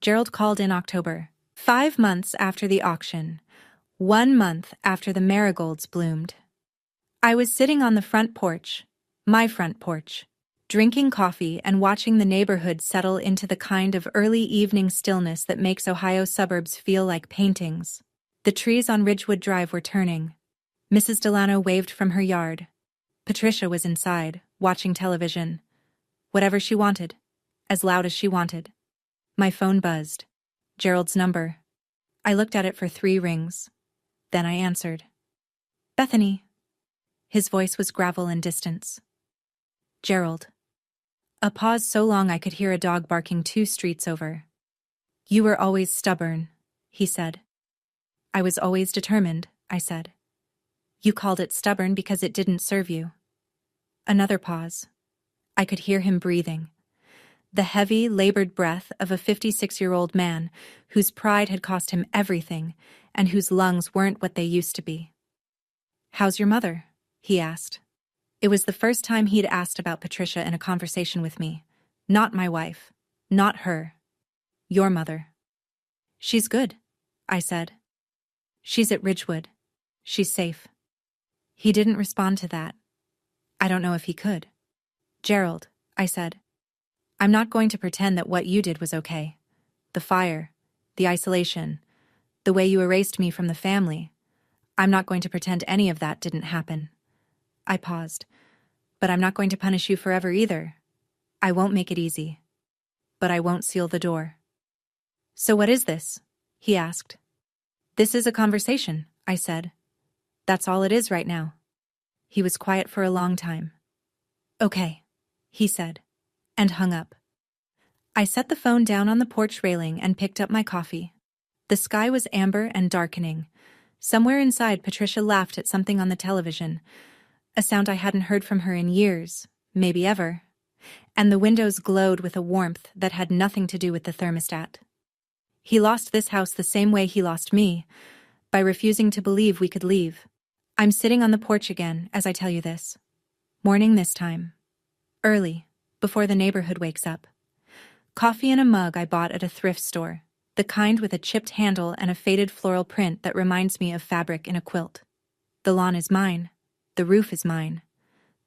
Gerald called in October, 5 months after the auction, 1 month after the marigolds bloomed. I was sitting on the front porch, my front porch, drinking coffee and watching the neighborhood settle into the kind of early evening stillness that makes Ohio suburbs feel like paintings. The trees on Ridgewood Drive were turning. Mrs. Delano waved from her yard. Patricia was inside, watching television. Whatever she wanted, as loud as she wanted. My phone buzzed. Gerald's number. I looked at it for 3 rings. Then I answered. "Bethany." His voice was gravel and distance. "Gerald." A pause so long I could hear a dog barking 2 streets over. "You were always stubborn," he said. "I was always determined," I said. "You called it stubborn because it didn't serve you." Another pause. I could hear him breathing. The heavy, labored breath of a 56-year-old man whose pride had cost him everything and whose lungs weren't what they used to be. "How's your mother?" he asked. It was the first time he'd asked about Patricia in a conversation with me. Not my wife. Not her. Your mother. "She's good," I said. "She's at Ridgewood. She's safe." He didn't respond to that. I don't know if he could. "Gerald," I said, "I'm not going to pretend that what you did was okay. The fire, the isolation, the way you erased me from the family. I'm not going to pretend any of that didn't happen." I paused. "But I'm not going to punish you forever either. I won't make it easy. But I won't seal the door." "So what is this?" he asked. "This is a conversation," I said. That's all it is right now. He was quiet for a long time. Okay, he said, and hung up. I set the phone down on the porch railing and picked up my coffee. The sky was amber and darkening. Somewhere inside, Patricia laughed at something on the television, a sound I hadn't heard from her in years, maybe ever. And the windows glowed with a warmth that had nothing to do with the thermostat. He lost this house the same way he lost me, by refusing to believe we could leave. I'm sitting on the porch again as I tell you this. Morning this time. Early, before the neighborhood wakes up. Coffee in a mug I bought at a thrift store, the kind with a chipped handle and a faded floral print that reminds me of fabric in a quilt. The lawn is mine. The roof is mine.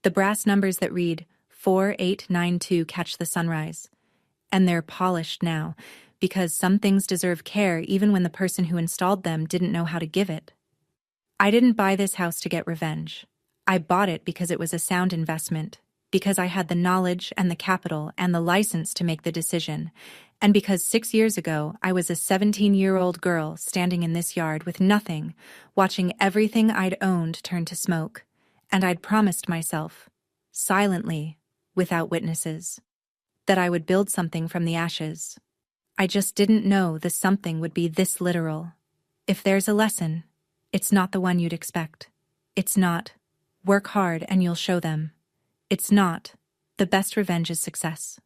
The brass numbers that read 4892 catch the sunrise. And they're polished now, because some things deserve care even when the person who installed them didn't know how to give it. I didn't buy this house to get revenge. I bought it because it was a sound investment, because I had the knowledge and the capital and the license to make the decision, and because 6 years ago I was a 17-year-old girl standing in this yard with nothing, watching everything I'd owned turn to smoke, and I'd promised myself, silently, without witnesses, that I would build something from the ashes. I just didn't know the something would be this literal. If there's a lesson, it's not the one you'd expect. It's not, work hard and you'll show them. It's not, the best revenge is success.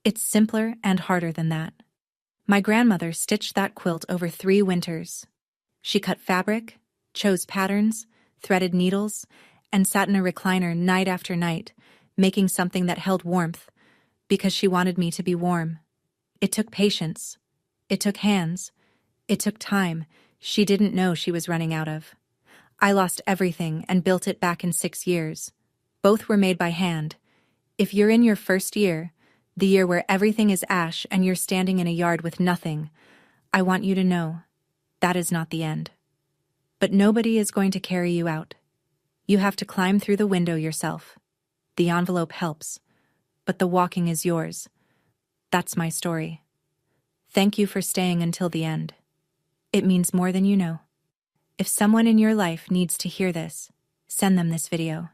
It's simpler and harder than that. My grandmother stitched that quilt over 3 winters. She cut fabric, chose patterns, threaded needles, and sat in a recliner night after night, making something that held warmth, because she wanted me to be warm. It took patience. It took hands. It took time she didn't know she was running out of. I lost everything and built it back in 6 years. Both were made by hand. If you're in your first year, the year where everything is ash and you're standing in a yard with nothing, I want you to know that is not the end. But nobody is going to carry you out. You have to climb through the window yourself. The envelope helps, but the walking is yours. That's my story. Thank you for staying until the end. It means more than you know. If someone in your life needs to hear this, send them this video.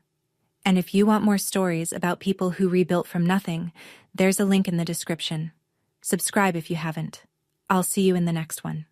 And if you want more stories about people who rebuilt from nothing, there's a link in the description. Subscribe if you haven't. I'll see you in the next one.